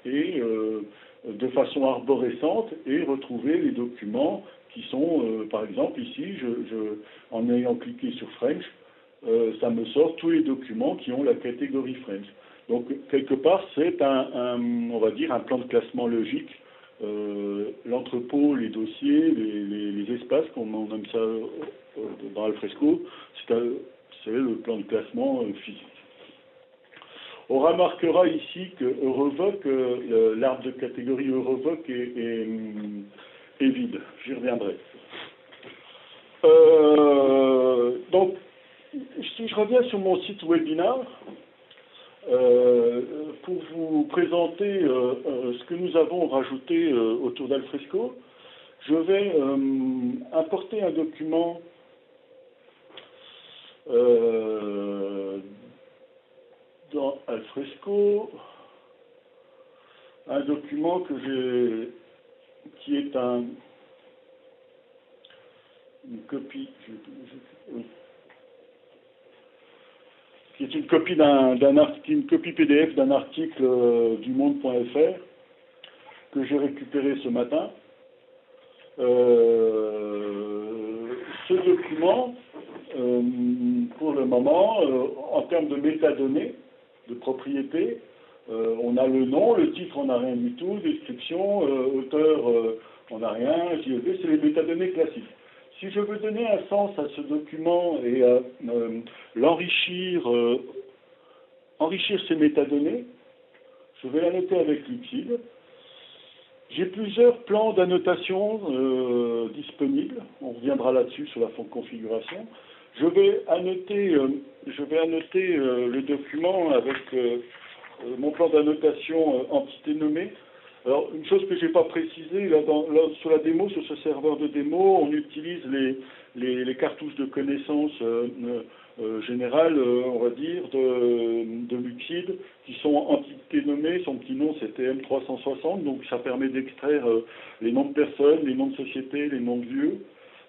et de façon arborescente et retrouver les documents qui sont, par exemple, ici, en ayant cliqué sur French, ça me sort tous les documents qui ont la catégorie French. Donc, quelque part, c'est on va dire, un plan de classement logique. L'entrepôt, les dossiers, les espaces, comme on aime ça dans Alfresco, c'est le plan de classement physique. On remarquera ici que Eurovoc, l'arbre de catégorie Eurovoc est vide. J'y reviendrai. Donc, si je reviens sur mon site webinar, pour vous présenter ce que nous avons rajouté autour d'Alfresco, je vais importer un document dans Alfresco, un document qui est une copie, qui est une copie une copie PDF d'un article du monde.fr que j'ai récupéré ce matin. Ce document, pour le moment, en termes de métadonnées, de propriété, on a le nom, le titre, on n'a rien du tout, description, auteur, on n'a rien, JEB, c'est les métadonnées classiques. Si je veux donner un sens à ce document et enrichir ces métadonnées, je vais l'annoter avec Lucide. J'ai plusieurs plans d'annotation disponibles. On reviendra là-dessus sur la configuration. Je vais annoter le document avec mon plan d'annotation entité nommée. Alors, une chose que je n'ai pas précisée, sur la démo, sur ce serveur de démo, on utilise les cartouches de connaissances générales, on va dire, de Lucide, qui sont entités nommées. Son petit nom, c'était M360, donc ça permet d'extraire les noms de personnes, les noms de sociétés, les noms de lieux.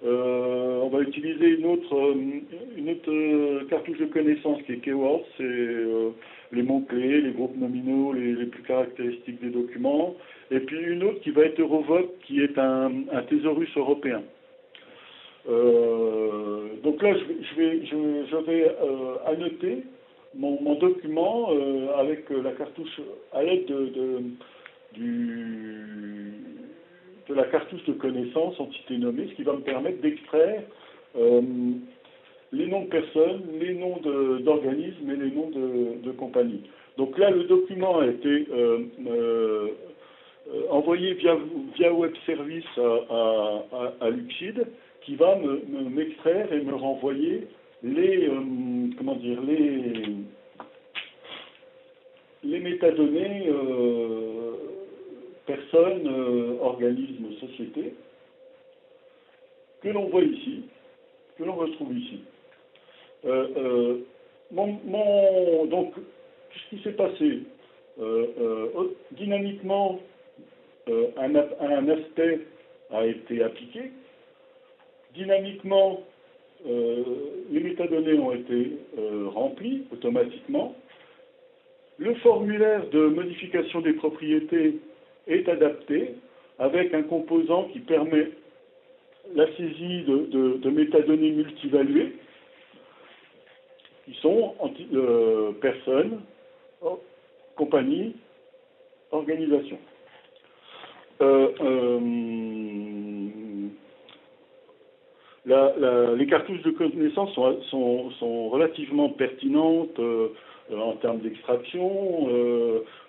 On va utiliser une autre cartouche de connaissances qui est Keywords, c'est les mots-clés, les groupes nominaux, les plus caractéristiques des documents. Et puis une autre qui va être Eurovoc, qui est un thésaurus européen. Donc là, je vais annoter mon document avec la cartouche à l'aide de la cartouche de connaissances entité nommée, ce qui va me permettre d'extraire les noms de personnes, les noms d'organismes et les noms de compagnies. Donc là, le document a été envoyé via web service à Lucide, qui va m'extraire et me renvoyer les métadonnées personnes, organismes, sociétés, que l'on voit ici, que l'on retrouve ici. Donc, ce qui s'est passé, dynamiquement, un aspect a été appliqué. Dynamiquement, les métadonnées ont été remplies automatiquement. Le formulaire de modification des propriétés est adapté avec un composant qui permet la saisie de métadonnées multivaluées qui sont personnes, compagnies, organisations. Les cartouches de connaissances sont relativement pertinentes en termes d'extraction.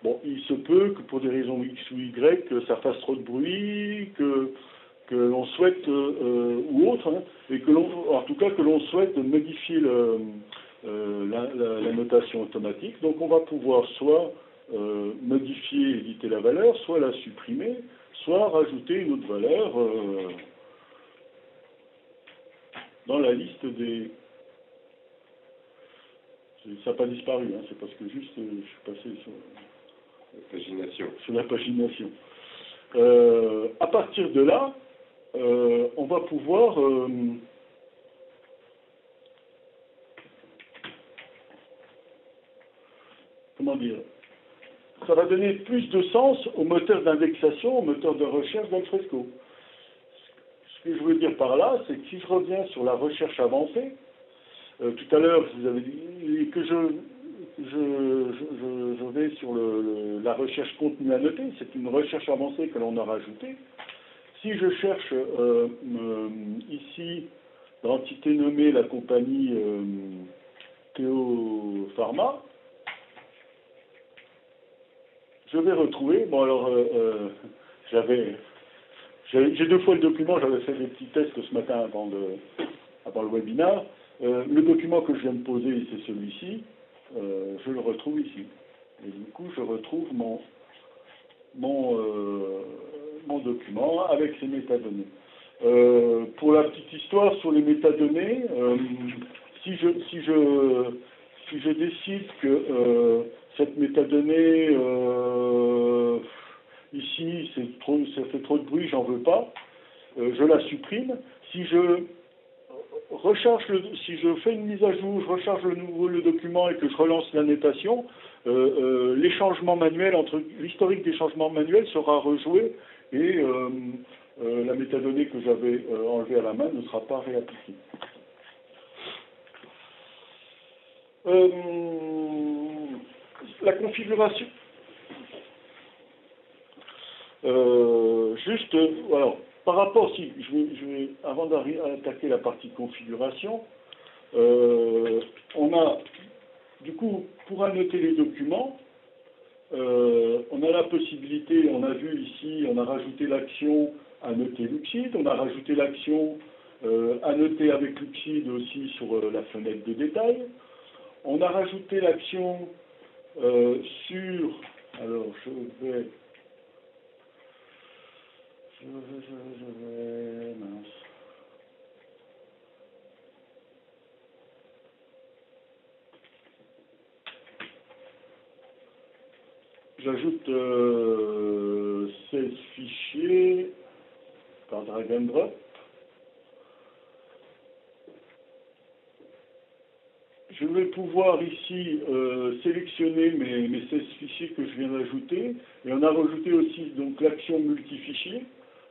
Bon, il se peut que pour des raisons X ou Y, que ça fasse trop de bruit, que l'on souhaite, ou autre, hein, et en tout cas que l'on souhaite modifier la notation automatique. Donc on va pouvoir soit modifier, éditer la valeur, soit la supprimer, soit rajouter une autre valeur dans la liste des... Ça n'a pas disparu, hein, c'est parce que juste je suis passé sur la pagination. À partir de là, on va pouvoir comment dire, ça va donner plus de sens au moteur d'indexation, au moteur de recherche d'Alfresco. Ce que je veux dire par là, c'est que si je reviens sur la recherche avancée, tout à l'heure, je vous avais dit que je vais sur la recherche contenu annoté, c'est une recherche avancée que l'on a rajoutée. Si je cherche ici, dans l'entité nommée la compagnie Théo Pharma, je vais retrouver. Bon, alors, j'ai 2 fois le document, j'avais fait des petits tests ce matin avant le webinaire. Le document que je viens de poser, c'est celui-ci. Je le retrouve ici. Et du coup, je retrouve mon document avec ces métadonnées. Pour la petite histoire sur les métadonnées, si je décide que cette métadonnée ici, ça fait trop de bruit, j'en veux pas, je la supprime. Si je fais une mise à jour, je recharge le document et que je relance l'annotation, les changements manuels, l'historique des changements manuels sera rejoué et la métadonnée que j'avais enlevée à la main ne sera pas réappliquée. La configuration. Alors, par rapport, avant d'attaquer la partie configuration, on a, du coup, pour annoter les documents, on a la possibilité, on a vu ici, on a rajouté l'action annoter Lucide, on a rajouté l'action annoter avec Lucide aussi sur la fenêtre de détail. On a rajouté l'action alors mince. J'ajoute 16 fichiers par drag and drop. Je vais pouvoir ici sélectionner mes 16 fichiers que je viens d'ajouter. Et on a rajouté aussi donc l'action multifichier,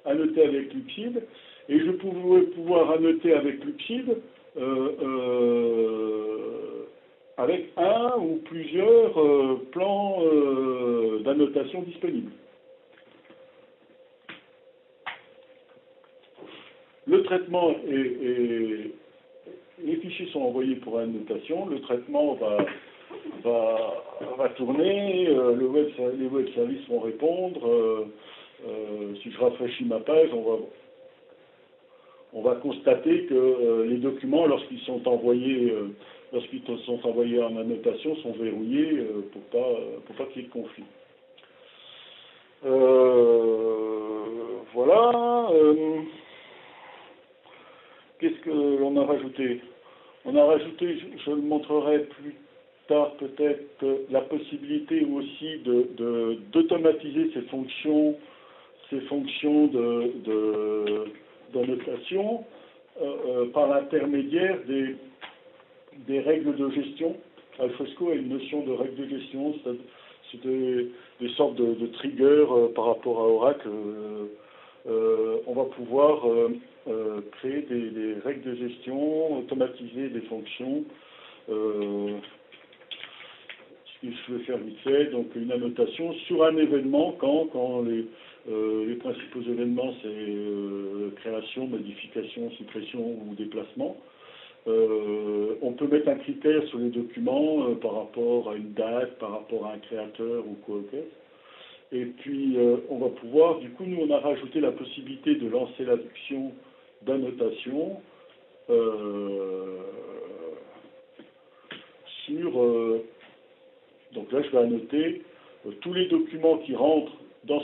annoter avec Lucide. Et je vais pouvoir annoter avec Lucide avec un ou plusieurs plans d'annotation disponibles. Le traitement les fichiers sont envoyés pour annotation, le traitement va tourner, les web services vont répondre. Si je rafraîchis ma page, on va constater que les documents, lorsqu'ils sont envoyés en annotation, sont verrouillés pour pas qu'il y ait de conflit. Voilà. Qu'est-ce que l'on a rajouté? On a rajouté, je le montrerai plus tard peut-être, la possibilité aussi d'automatiser ces fonctions d'annotation par l'intermédiaire des règles de gestion. Alfresco a une notion de règles de gestion, c'est des sortes de triggers par rapport à Oracle. On va pouvoir créer des règles de gestion, automatiser des fonctions. Ce que je vais faire vite fait, donc une annotation sur un événement quand les principaux événements c'est création, modification, suppression ou déplacement. On peut mettre un critère sur les documents par rapport à une date, par rapport à un créateur ou quoi que ce soit. Et puis, on va pouvoir, du coup, nous, on a rajouté la possibilité de lancer l'adoption d'annotation donc là, je vais annoter tous les documents qui rentrent dans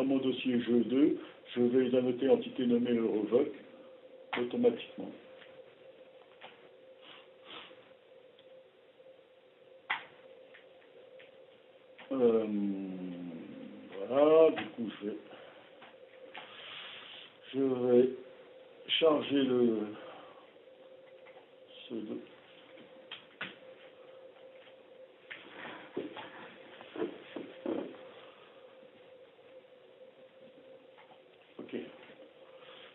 mon dossier jeu 2, je vais les annoter entité nommée Eurovoc automatiquement. Voilà, du coup je vais charger ok.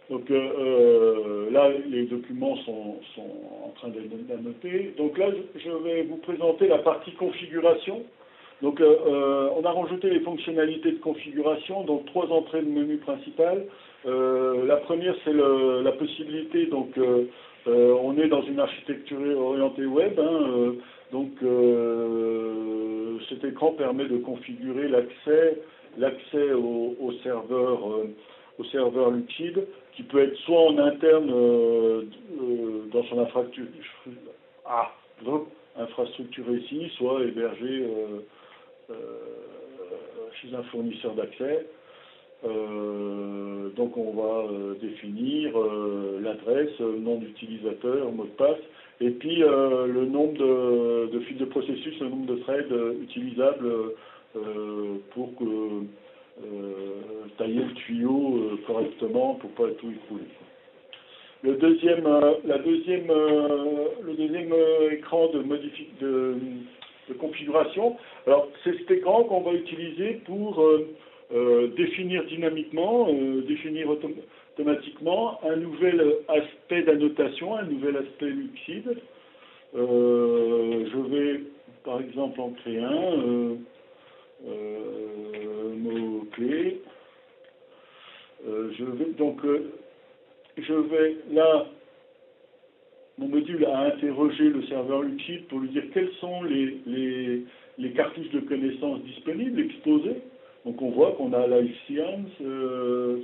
Donc là, les documents sont en train d'être annotés. Donc là, je vais vous présenter la partie configuration. Donc, on a rajouté les fonctionnalités de configuration, donc 3 entrées de menu principal. La première, c'est la possibilité, donc on est dans une architecture orientée web, hein, donc cette cet écran permet de configurer l'accès au serveur Lucid, qui peut être soit en interne dans son infrastructure ici, soit hébergé chez un fournisseur d'accès. Donc on va définir l'adresse, le nom d'utilisateur, mot de passe, et puis le nombre de fils de processus, le nombre de threads utilisables pour tailler le tuyau correctement pour pas tout écrouler. Le deuxième écran de configuration, alors c'est cet écran qu'on va utiliser pour définir dynamiquement, définir automatiquement un nouvel aspect d'annotation, un nouvel aspect Lucid. Je vais par exemple en créer un, mot-clé. Je vais là, mon module a interrogé le serveur Lucid pour lui dire quelles sont les cartouches de connaissances disponibles, exposées. Donc on voit qu'on a Life Science,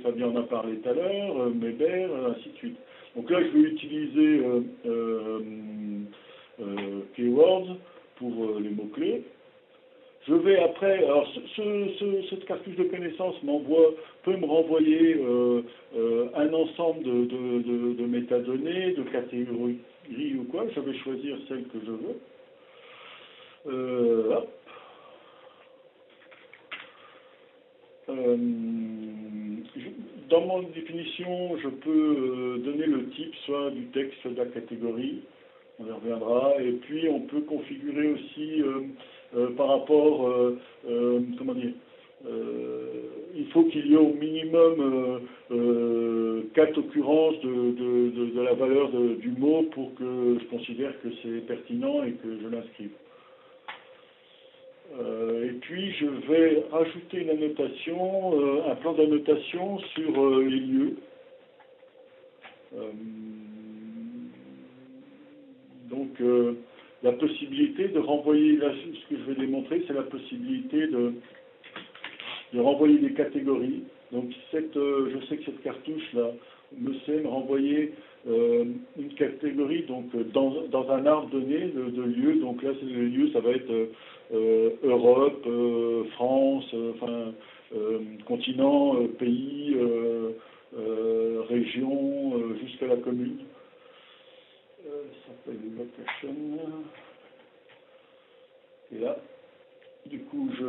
Fabien en a parlé tout à l'heure, Meber, ainsi de suite. Donc là je vais utiliser Keywords pour les mots-clés. Je vais après, alors cette cartouche de connaissances peut me renvoyer un ensemble de métadonnées, de catégories ou quoi. Je vais choisir celle que je veux. Hop. Dans mon définition, je peux donner le type, soit du texte, soit de la catégorie. On y reviendra. Et puis, on peut configurer aussi par rapport, comment dire, il faut qu'il y ait au minimum 4 occurrences de la valeur du mot pour que je considère que c'est pertinent et que je l'inscrive. Et puis, je vais rajouter une annotation, un plan d'annotation sur les lieux. Donc, la possibilité de renvoyer, là, ce que je vais démontrer, c'est la possibilité de renvoyer des catégories. Donc, je sais que cette cartouche-là me renvoyer une catégorie donc dans un arbre donné de lieux. Donc là, le lieu, ça va être Europe, France, continent, pays, région, jusqu'à la commune. Ça s'appelle location. Et là, du coup, je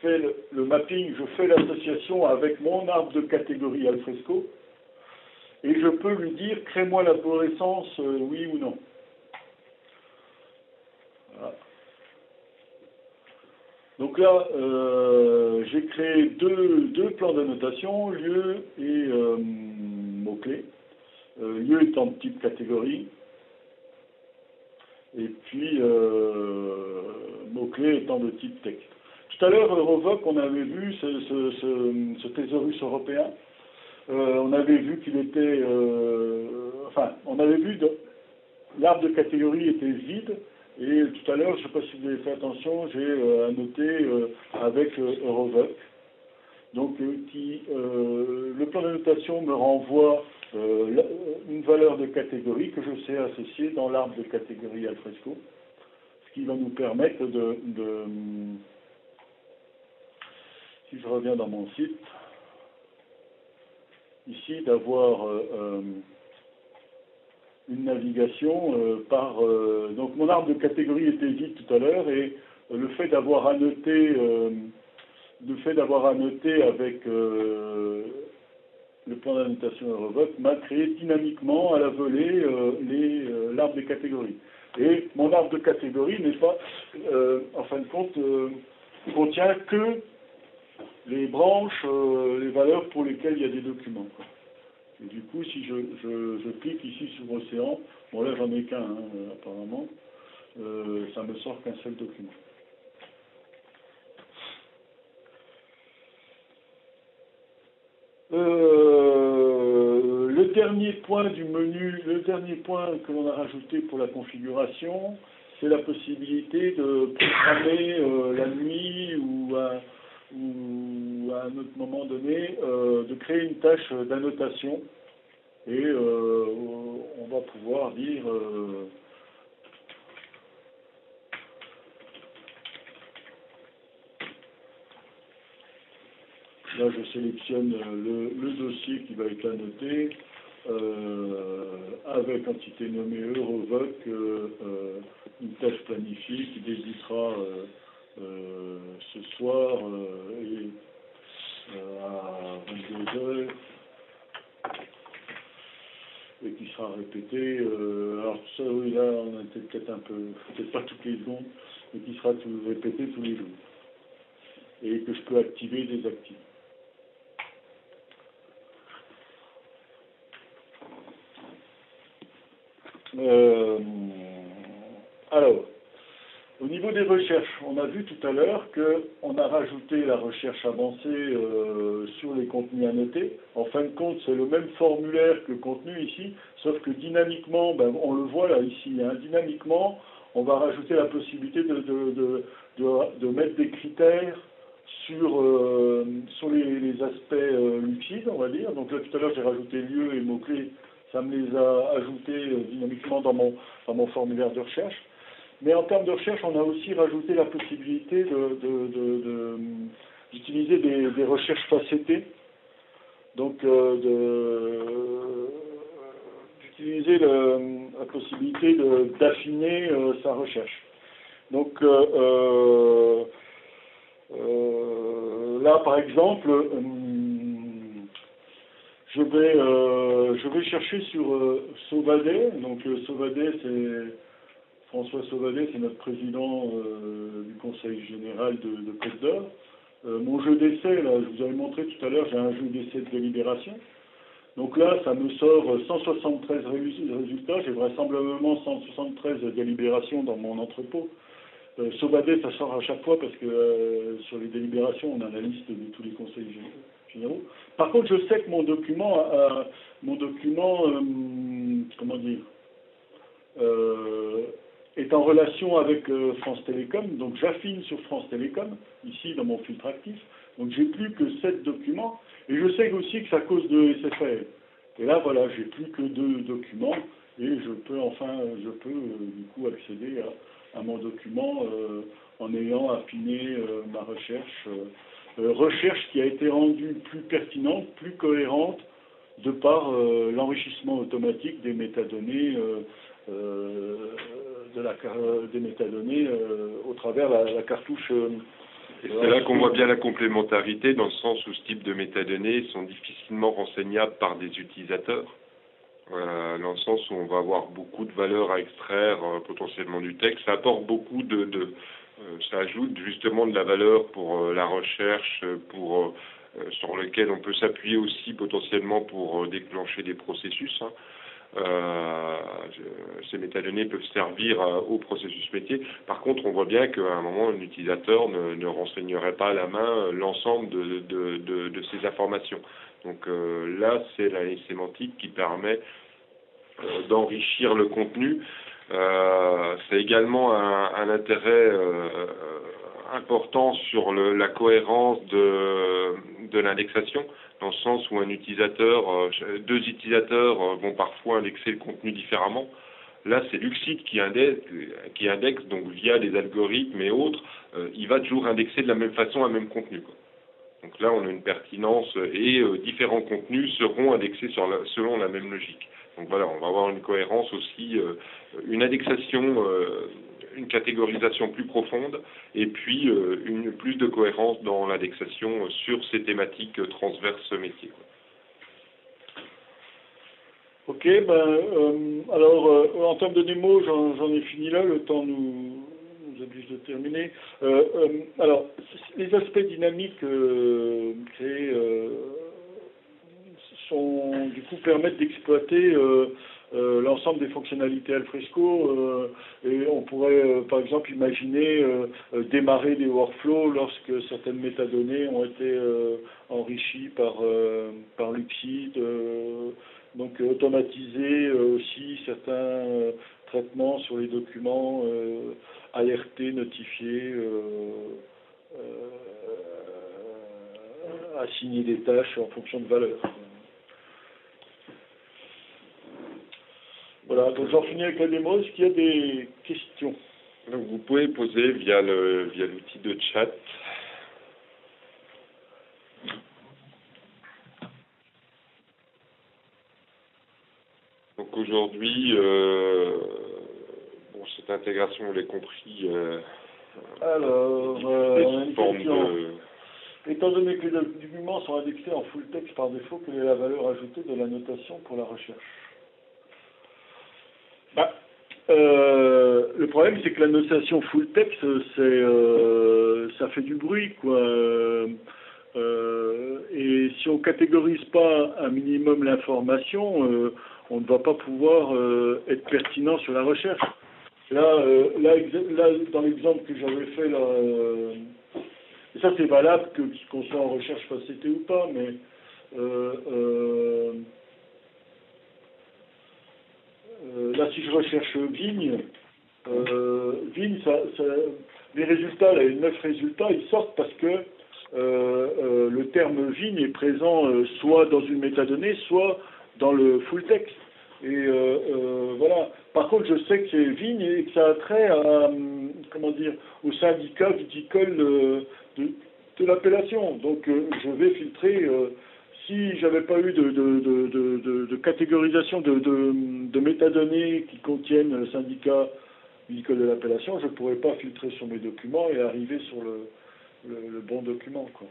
fais le mapping, je fais l'association avec mon arbre de catégorie Alfresco, et je peux lui dire, crée-moi l'arborescence, oui ou non. Voilà. Donc là, j'ai créé deux plans d'annotation, lieu et mots-clés. Lieu étant de type catégorie, et puis mots-clés étant de type texte. Tout à l'heure, Eurovoc, on avait vu ce thésaurus européen. On avait vu qu'il était... on avait vu l'arbre de catégorie était vide, et tout à l'heure, je ne sais pas si vous avez fait attention, j'ai annoté avec Eurovoc. Donc, le plan d'annotation me renvoie une valeur de catégorie que je sais associer dans l'arbre de catégorie Alfresco, ce qui va nous permettre si je reviens dans mon site, ici d'avoir une navigation par... donc mon arbre de catégorie était vide tout à l'heure, et le fait d'avoir annoté avec le plan d'annotation Eurovoc m'a créé dynamiquement à la volée l'arbre des catégories. Et mon arbre de catégorie n'est pas, en fin de compte, contient que les branches, les valeurs pour lesquelles il y a des documents, quoi. Et du coup, si je clique ici sur Océan, bon là j'en ai qu'un, apparemment, ça me sort qu'un seul document. Le dernier point du menu, le dernier point que l'on a rajouté pour la configuration, c'est la possibilité de programmer la nuit ou à un autre moment donné, de créer une tâche d'annotation. Et on va pouvoir dire là je sélectionne le dossier qui va être annoté avec entité nommée Eurovoc, une tâche planifiée qui débutera ce soir à 22h et qui sera répétée, alors ça oui, là on a été peut-être pas toutes les secondes, mais qui sera répétée tous les jours et que je peux activer et désactiver. Alors, au niveau des recherches, on a vu tout à l'heure qu'on a rajouté la recherche avancée sur les contenus annotés. En fin de compte, c'est le même formulaire que le contenu ici, sauf que dynamiquement, ben, on le voit là ici, hein, dynamiquement, on va rajouter la possibilité de mettre des critères sur les aspects lucides, on va dire. Donc là, tout à l'heure, j'ai rajouté lieu et mots-clés. Ça me les a ajoutés dynamiquement dans mon formulaire de recherche. Mais en termes de recherche, on a aussi rajouté la possibilité d'utiliser des recherches facettées. Donc, d'utiliser la possibilité d'affiner sa recherche. Donc, là, par exemple, je vais chercher sur Sauvadet. Donc, Sauvadet, c'est François Sauvadet, c'est notre président du Conseil général de Côte d'Or. Mon jeu d'essai, là, je vous avais montré tout à l'heure, j'ai un jeu d'essai de délibération. Donc là, ça me sort 173 résultats. J'ai vraisemblablement 173 délibérations dans mon entrepôt. Sauvadet, ça sort à chaque fois parce que sur les délibérations, on a la liste de tous les conseils généraux. Par contre, je sais que mon document, comment dire, est en relation avec France Télécom, donc j'affine sur France Télécom, ici dans mon filtre actif, donc j'ai plus que 7 documents, et je sais aussi que c'est à cause de SFL. Et là, voilà, j'ai plus que 2 documents, et je peux du coup accéder à mon document en ayant affiné ma recherche, recherche qui a été rendue plus pertinente, plus cohérente, de par l'enrichissement automatique des métadonnées des métadonnées au travers la cartouche. Et c'est là qu'on voit bien la complémentarité, dans le sens où ce type de métadonnées sont difficilement renseignables par des utilisateurs, dans le sens où on va avoir beaucoup de valeurs à extraire potentiellement du texte. Ça apporte beaucoup ça ajoute justement de la valeur pour la recherche, sur lequel on peut s'appuyer aussi potentiellement pour déclencher des processus. Hein. Ces métadonnées peuvent servir au processus métier. Par contre, on voit bien qu'à un moment, un utilisateur ne renseignerait pas à la main l'ensemble de ces informations. Donc là, c'est l'analyse sémantique qui permet d'enrichir le contenu. C'est également un intérêt important sur la cohérence de l'indexation, dans le sens où deux utilisateurs vont parfois indexer le contenu différemment. Là, c'est Luxit qui indexe, donc via les algorithmes et autres, il va toujours indexer de la même façon un même contenu, quoi. Donc là, on a une pertinence et différents contenus seront indexés selon la même logique. Donc voilà, on va avoir une cohérence aussi, une indexation, une catégorisation plus profonde, et puis plus de cohérence dans l'indexation sur ces thématiques transverses métiers. Ok, alors en termes de démo, j'en ai fini là, le temps nous oblige de terminer. Alors, les aspects dynamiques créés du coup permettent d'exploiter l'ensemble des fonctionnalités Alfresco, et on pourrait par exemple imaginer démarrer des workflows lorsque certaines métadonnées ont été enrichies par Luxit, donc automatiser aussi certains traitement sur les documents, alerter, notifier, assigner des tâches en fonction de valeur. Voilà, donc j'en finis avec la démo. Est-ce qu'il y a des questions? Donc vous pouvez poser via l'outil de chat. Donc aujourd'hui, bon, cette intégration, vous l'avez compris, alors, forme étant donné que les documents sont indexés en full text par défaut, quelle est la valeur ajoutée de la notation pour la recherche? Le problème, c'est que la notation full text, ça fait du bruit, quoi. Et si on catégorise pas un minimum l'information, on ne va pas pouvoir être pertinent sur la recherche. Là, dans l'exemple que j'avais fait, là, et ça c'est valable qu'on soit en recherche facetée ou pas, mais là, si je recherche vigne, les résultats, là, les 9 résultats, ils sortent parce que le terme vigne est présent soit dans une métadonnée, soit dans le full text. Et voilà. Par contre, je sais que c'est vigne et que ça a trait à, comment dire, au syndicat viticole de l'appellation. Donc, je vais filtrer. Si j'avais pas eu de catégorisation de métadonnées qui contiennent syndicat viticole de l'appellation, je pourrais pas filtrer sur mes documents et arriver sur le bon document, quoi.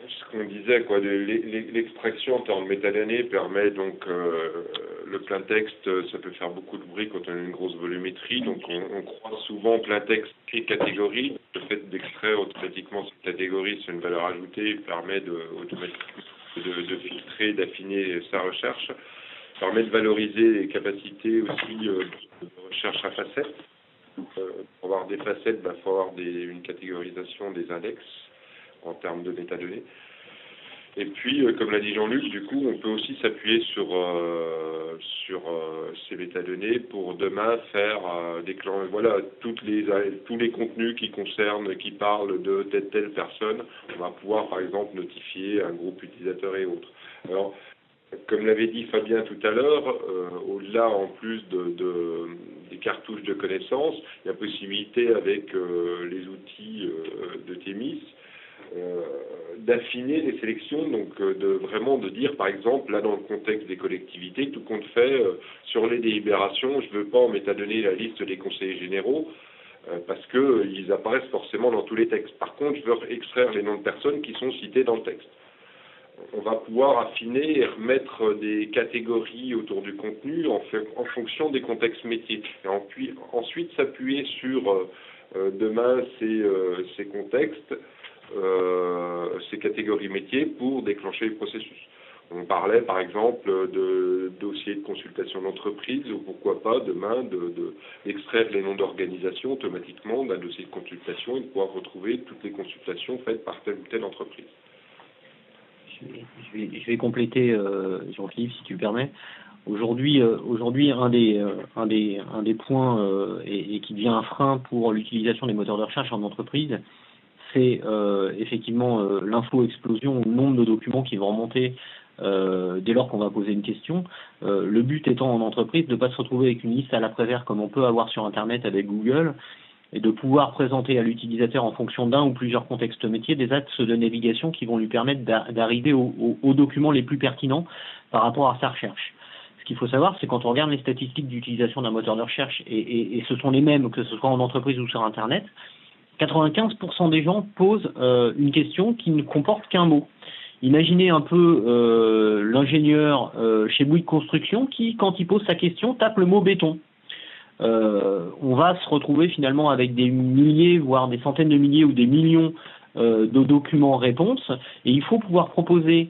Ce qu'on disait, quoi, l'extraction en termes de métadonnées permet donc le plein texte, ça peut faire beaucoup de bruit quand on a une grosse volumétrie, donc on croit souvent plein texte et catégorie. Le fait d'extraire automatiquement cette catégorie sur une valeur ajoutée permet automatiquement de filtrer, d'affiner sa recherche, permet de valoriser les capacités aussi de recherche à facettes. Pour avoir des facettes, il faut avoir une catégorisation des index en termes de métadonnées. Et puis, comme l'a dit Jean-Luc, du coup, on peut aussi s'appuyer sur ces métadonnées pour demain faire voilà, tous les contenus qui parlent de telle personne. On va pouvoir, par exemple, notifier un groupe utilisateur et autres. Alors, comme l'avait dit Fabien tout à l'heure, au-delà, en plus des cartouches de connaissances, il y a possibilité avec les outils de Thémis d'affiner les sélections, donc vraiment de dire, par exemple, là dans le contexte des collectivités, tout compte fait, sur les délibérations, je ne veux pas en métadonner la liste des conseillers généraux, parce qu'ils apparaissent forcément dans tous les textes. Par contre, je veux extraire les noms de personnes qui sont citées dans le texte. On va pouvoir affiner et remettre des catégories autour du contenu en fonction des contextes métiers. Et ensuite s'appuyer sur demain ces contextes, ces catégories métiers pour déclencher les processus. On parlait par exemple de dossiers de consultation d'entreprise ou pourquoi pas demain d'extraire les noms d'organisation automatiquement d'un dossier de consultation et de pouvoir retrouver toutes les consultations faites par telle ou telle entreprise. Je vais compléter, Jean-Philippe, si tu permets. Aujourd'hui, un des points et qui devient un frein pour l'utilisation des moteurs de recherche en entreprise, c'est effectivement l'info-explosion, le nombre de documents qui vont remonter dès lors qu'on va poser une question. Le but étant en entreprise de ne pas se retrouver avec une liste à l'après-vert comme on peut avoir sur Internet avec Google, et de pouvoir présenter à l'utilisateur en fonction d'un ou plusieurs contextes métiers des axes de navigation qui vont lui permettre d'arriver aux documents les plus pertinents par rapport à sa recherche. Ce qu'il faut savoir, c'est quand on regarde les statistiques d'utilisation d'un moteur de recherche, et ce sont les mêmes que ce soit en entreprise ou sur Internet, 95% des gens posent une question qui ne comporte qu'un mot. Imaginez un peu l'ingénieur chez Bouygues Construction qui, quand il pose sa question, tape le mot béton. On va se retrouver finalement avec des milliers, voire des centaines de milliers ou des millions de documents réponses, et il faut pouvoir proposer,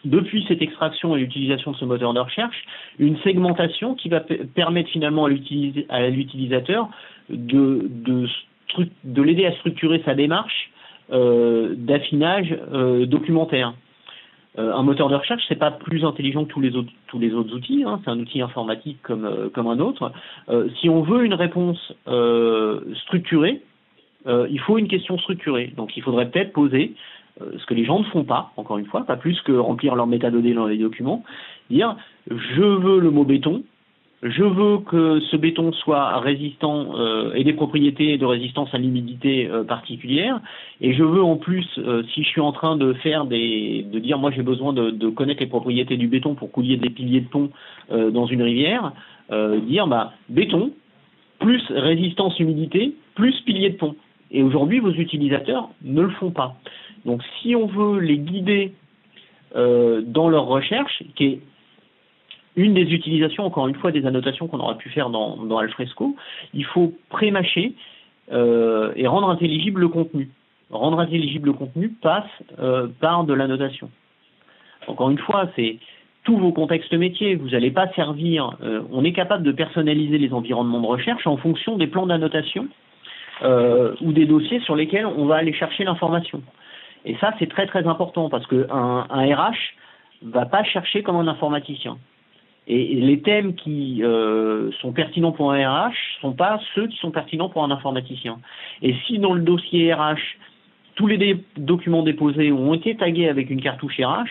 depuis cette extraction et l'utilisation de ce moteur de recherche, une segmentation qui va permettre finalement à l'utilisateur de l'aider à structurer sa démarche d'affinage documentaire. Un moteur de recherche, c'est pas plus intelligent que tous les autres outils, hein, c'est un outil informatique comme un autre. Si on veut une réponse structurée, il faut une question structurée. Donc il faudrait peut-être poser ce que les gens ne font pas, encore une fois, pas plus que remplir leurs métadonnées dans les documents, dire je veux le mot béton, je veux que ce béton soit résistant et des propriétés de résistance à l'humidité particulières, et je veux en plus, si je suis en train de dire moi j'ai besoin de connaître les propriétés du béton pour couler des piliers de pont dans une rivière, dire béton plus résistance humidité plus piliers de pont. Et aujourd'hui vos utilisateurs ne le font pas. Donc si on veut les guider dans leur recherche, qui est une des utilisations, encore une fois, des annotations qu'on aurait pu faire dans Alfresco, il faut pré-mâcher et rendre intelligible le contenu. Rendre intelligible le contenu passe par de l'annotation. Encore une fois, c'est tous vos contextes métiers. Vous n'allez pas servir... on est capable de personnaliser les environnements de recherche en fonction des plans d'annotation ou des dossiers sur lesquels on va aller chercher l'information. Et ça, c'est très très important parce qu'un RH va pas chercher comme un informaticien. Et les thèmes qui sont pertinents pour un RH sont pas ceux qui sont pertinents pour un informaticien. Et si dans le dossier RH, tous les documents déposés ont été tagués avec une cartouche RH,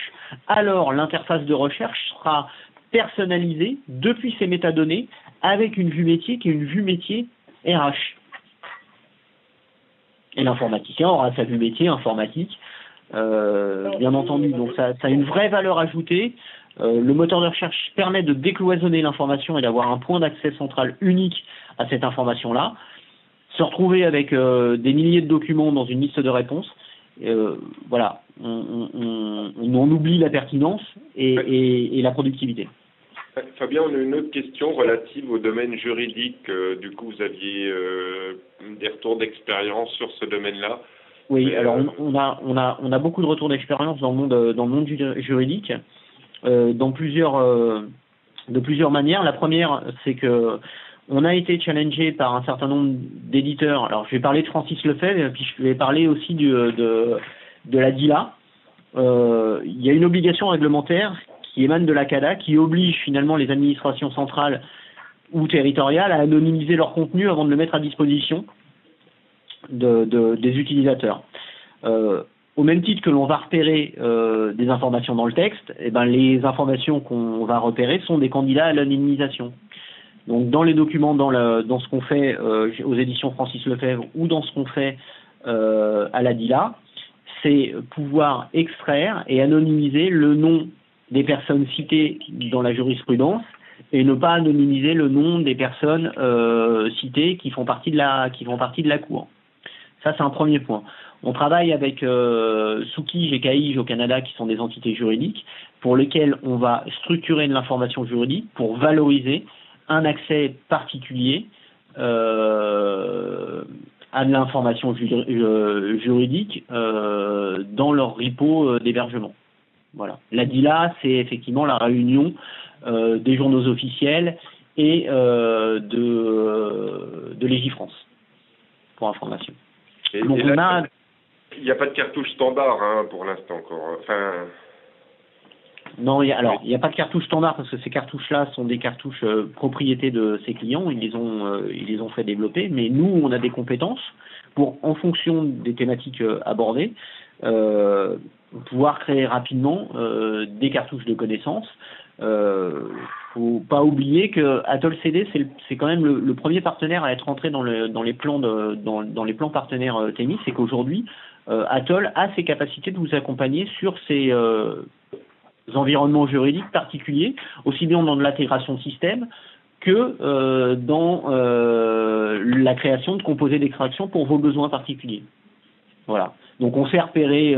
alors l'interface de recherche sera personnalisée depuis ces métadonnées avec une vue métier qui est une vue métier RH. Et l'informaticien aura sa vue métier informatique, bien entendu. Donc ça a une vraie valeur ajoutée. Le moteur de recherche permet de décloisonner l'information et d'avoir un point d'accès central unique à cette information-là. Se retrouver avec des milliers de documents dans une liste de réponses, voilà, on oublie la pertinence et la productivité. Fabien, on a une autre question relative au domaine juridique. Du coup, vous aviez des retours d'expérience sur ce domaine-là. Oui, alors on a beaucoup de retours d'expérience dans le monde juridique. De plusieurs manières. La première, c'est que on a été challengé par un certain nombre d'éditeurs. Alors, je vais parler de Francis Lefebvre, puis je vais parler aussi de la DILA. Il y a une obligation réglementaire qui émane de la CADA, qui oblige finalement les administrations centrales ou territoriales à anonymiser leur contenu avant de le mettre à disposition des utilisateurs. Au même titre que l'on va repérer des informations dans le texte, les informations qu'on va repérer sont des candidats à l'anonymisation. Donc dans les documents, dans ce qu'on fait aux éditions Francis Lefebvre ou dans ce qu'on fait à la DILA, c'est pouvoir extraire et anonymiser le nom des personnes citées dans la jurisprudence et ne pas anonymiser le nom des personnes citées qui font partie de la Cour. Ça, c'est un premier point. On travaille avec Soukij et Caige au Canada, qui sont des entités juridiques, pour lesquelles on va structurer de l'information juridique pour valoriser un accès particulier à de l'information juridique dans leur repo d'hébergement. Voilà. La DILA, c'est effectivement la réunion des journaux officiels et de Légifrance, pour information. Donc on a... Il n'y a pas de cartouche standard pour l'instant encore. Non, il n'y a pas de cartouche standard parce que ces cartouches-là sont des cartouches propriété de ces clients. Ils les ont fait développer. Mais nous, on a des compétences pour, en fonction des thématiques abordées, pouvoir créer rapidement des cartouches de connaissances. Faut pas oublier que Atoll CD, c'est quand même le premier partenaire à être entré dans les plans partenaires TEMIS, et qu'aujourd'hui Atoll a ses capacités de vous accompagner sur ces environnements juridiques particuliers, aussi bien dans de l'intégration de système que dans la création de composés d'extraction pour vos besoins particuliers. Voilà. Donc on sait repérer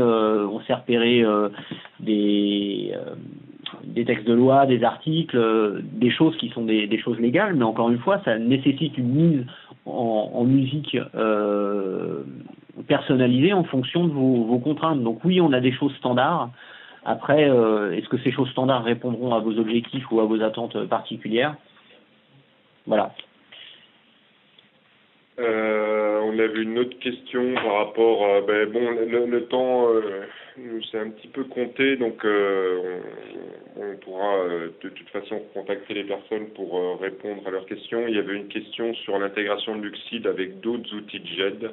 des textes de loi, des articles, des choses qui sont des choses légales, mais encore une fois, ça nécessite une mise en musique personnalisée en fonction de vos contraintes. Donc oui, on a des choses standards. Après, est-ce que ces choses standards répondront à vos objectifs ou à vos attentes particulières? Voilà. On avait une autre question par rapport à, le temps nous c'est un petit peu compté, donc on pourra de toute façon contacter les personnes pour répondre à leurs questions. Il y avait une question sur l'intégration de Luxid avec d'autres outils de GED.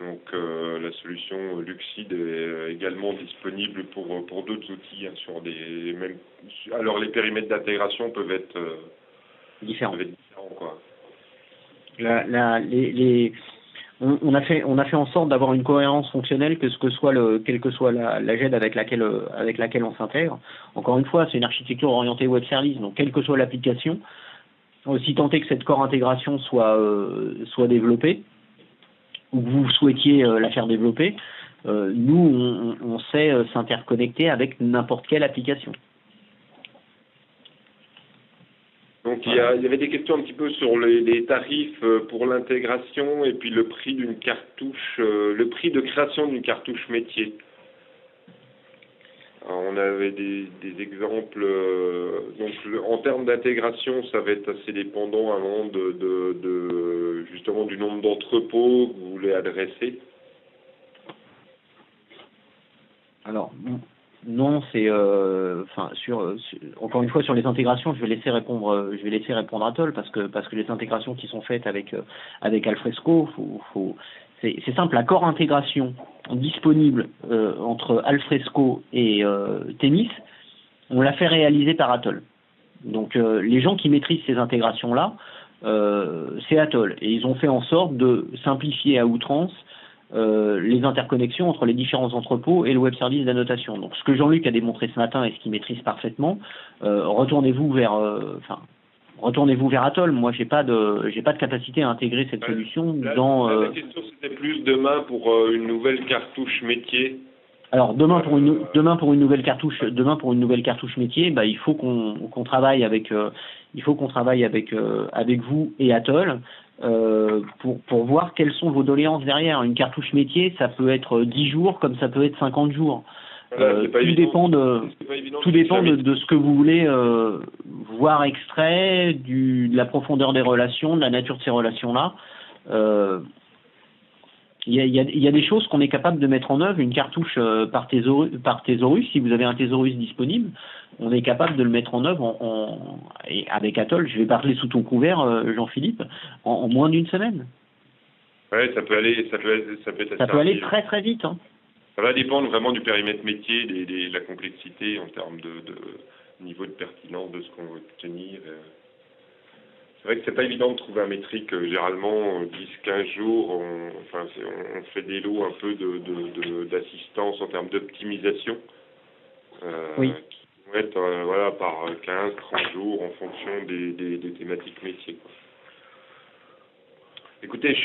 Donc la solution Luxid est également disponible pour d'autres outils, hein, alors les périmètres d'intégration peuvent être différents. Quoi. On a fait en sorte d'avoir une cohérence fonctionnelle quelle que soit la GED avec laquelle on s'intègre. Encore une fois, c'est une architecture orientée web service, donc quelle que soit l'application, aussi tant est que cette core intégration soit développée, ou que vous souhaitiez la faire développer, nous on sait s'interconnecter avec n'importe quelle application. Donc il y avait des questions un petit peu sur les tarifs pour l'intégration et puis le prix d'une cartouche, le prix de création d'une cartouche métier. Alors, on avait des exemples. Donc en termes d'intégration, ça va être assez dépendant avant justement du nombre d'entrepôts que vous voulez adresser. Alors non, c'est encore une fois sur les intégrations, je vais laisser répondre Atoll parce que les intégrations qui sont faites avec Alfresco, c'est simple, la core intégration disponible entre Alfresco et Themis, on l'a fait réaliser par Atoll. Donc les gens qui maîtrisent ces intégrations là, c'est Atoll, et ils ont fait en sorte de simplifier à outrance les interconnexions entre les différents entrepôts et le web service d'annotation. Donc ce que Jean-Luc a démontré ce matin et ce qu'il maîtrise parfaitement, retournez-vous vers Atoll. Moi j'ai pas de capacité à intégrer cette solution dans la question c'était plus demain pour une nouvelle cartouche métier. Alors demain pour une nouvelle cartouche métier, il faut qu'on travaille avec vous et Atoll pour voir quelles sont vos doléances derrière. Une cartouche métier, ça peut être 10 jours comme ça peut être 50 jours. Tout dépend de ce que vous voulez voir extrait, de la profondeur des relations, de la nature de ces relations-là. Il y a des choses qu'on est capable de mettre en œuvre. Une cartouche par Thesaurus, si vous avez un Thesaurus disponible, on est capable de le mettre en œuvre et avec Atoll, je vais parler sous ton couvert, Jean-Philippe, en moins d'une semaine. Ouais, ça peut aller très très vite. Hein. Ça va dépendre vraiment du périmètre métier, de la complexité en termes de niveau de pertinence de ce qu'on veut obtenir. C'est vrai que c'est pas évident de trouver un métrique. Généralement, 10-15 jours, on fait des lots un peu d'assistance en termes d'optimisation. Oui. Qui vont être par 15-30 jours en fonction des thématiques métiers. Quoi. Écoutez,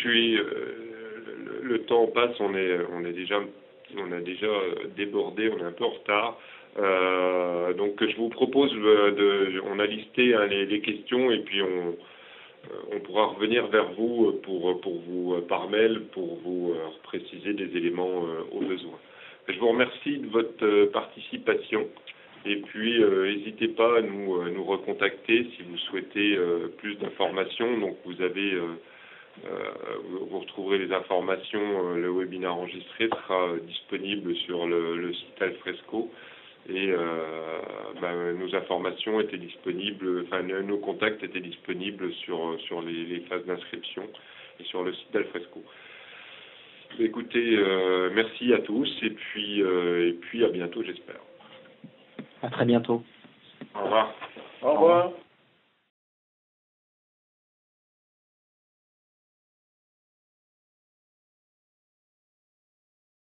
le temps passe, on a déjà débordé, on est un peu en retard. Donc je vous propose on a listé les questions et puis on pourra revenir vers vous pour vous par mail pour vous préciser des éléments au besoin. Je vous remercie de votre participation et puis n'hésitez pas à nous recontacter si vous souhaitez plus d'informations. Donc vous retrouverez les informations, le webinaire enregistré sera disponible sur le site Alfresco et nos informations étaient disponibles, nos contacts étaient disponibles sur les phases d'inscription et sur le site d'Alfresco. Écoutez, merci à tous et puis à bientôt j'espère. À très bientôt. Au revoir. Au revoir.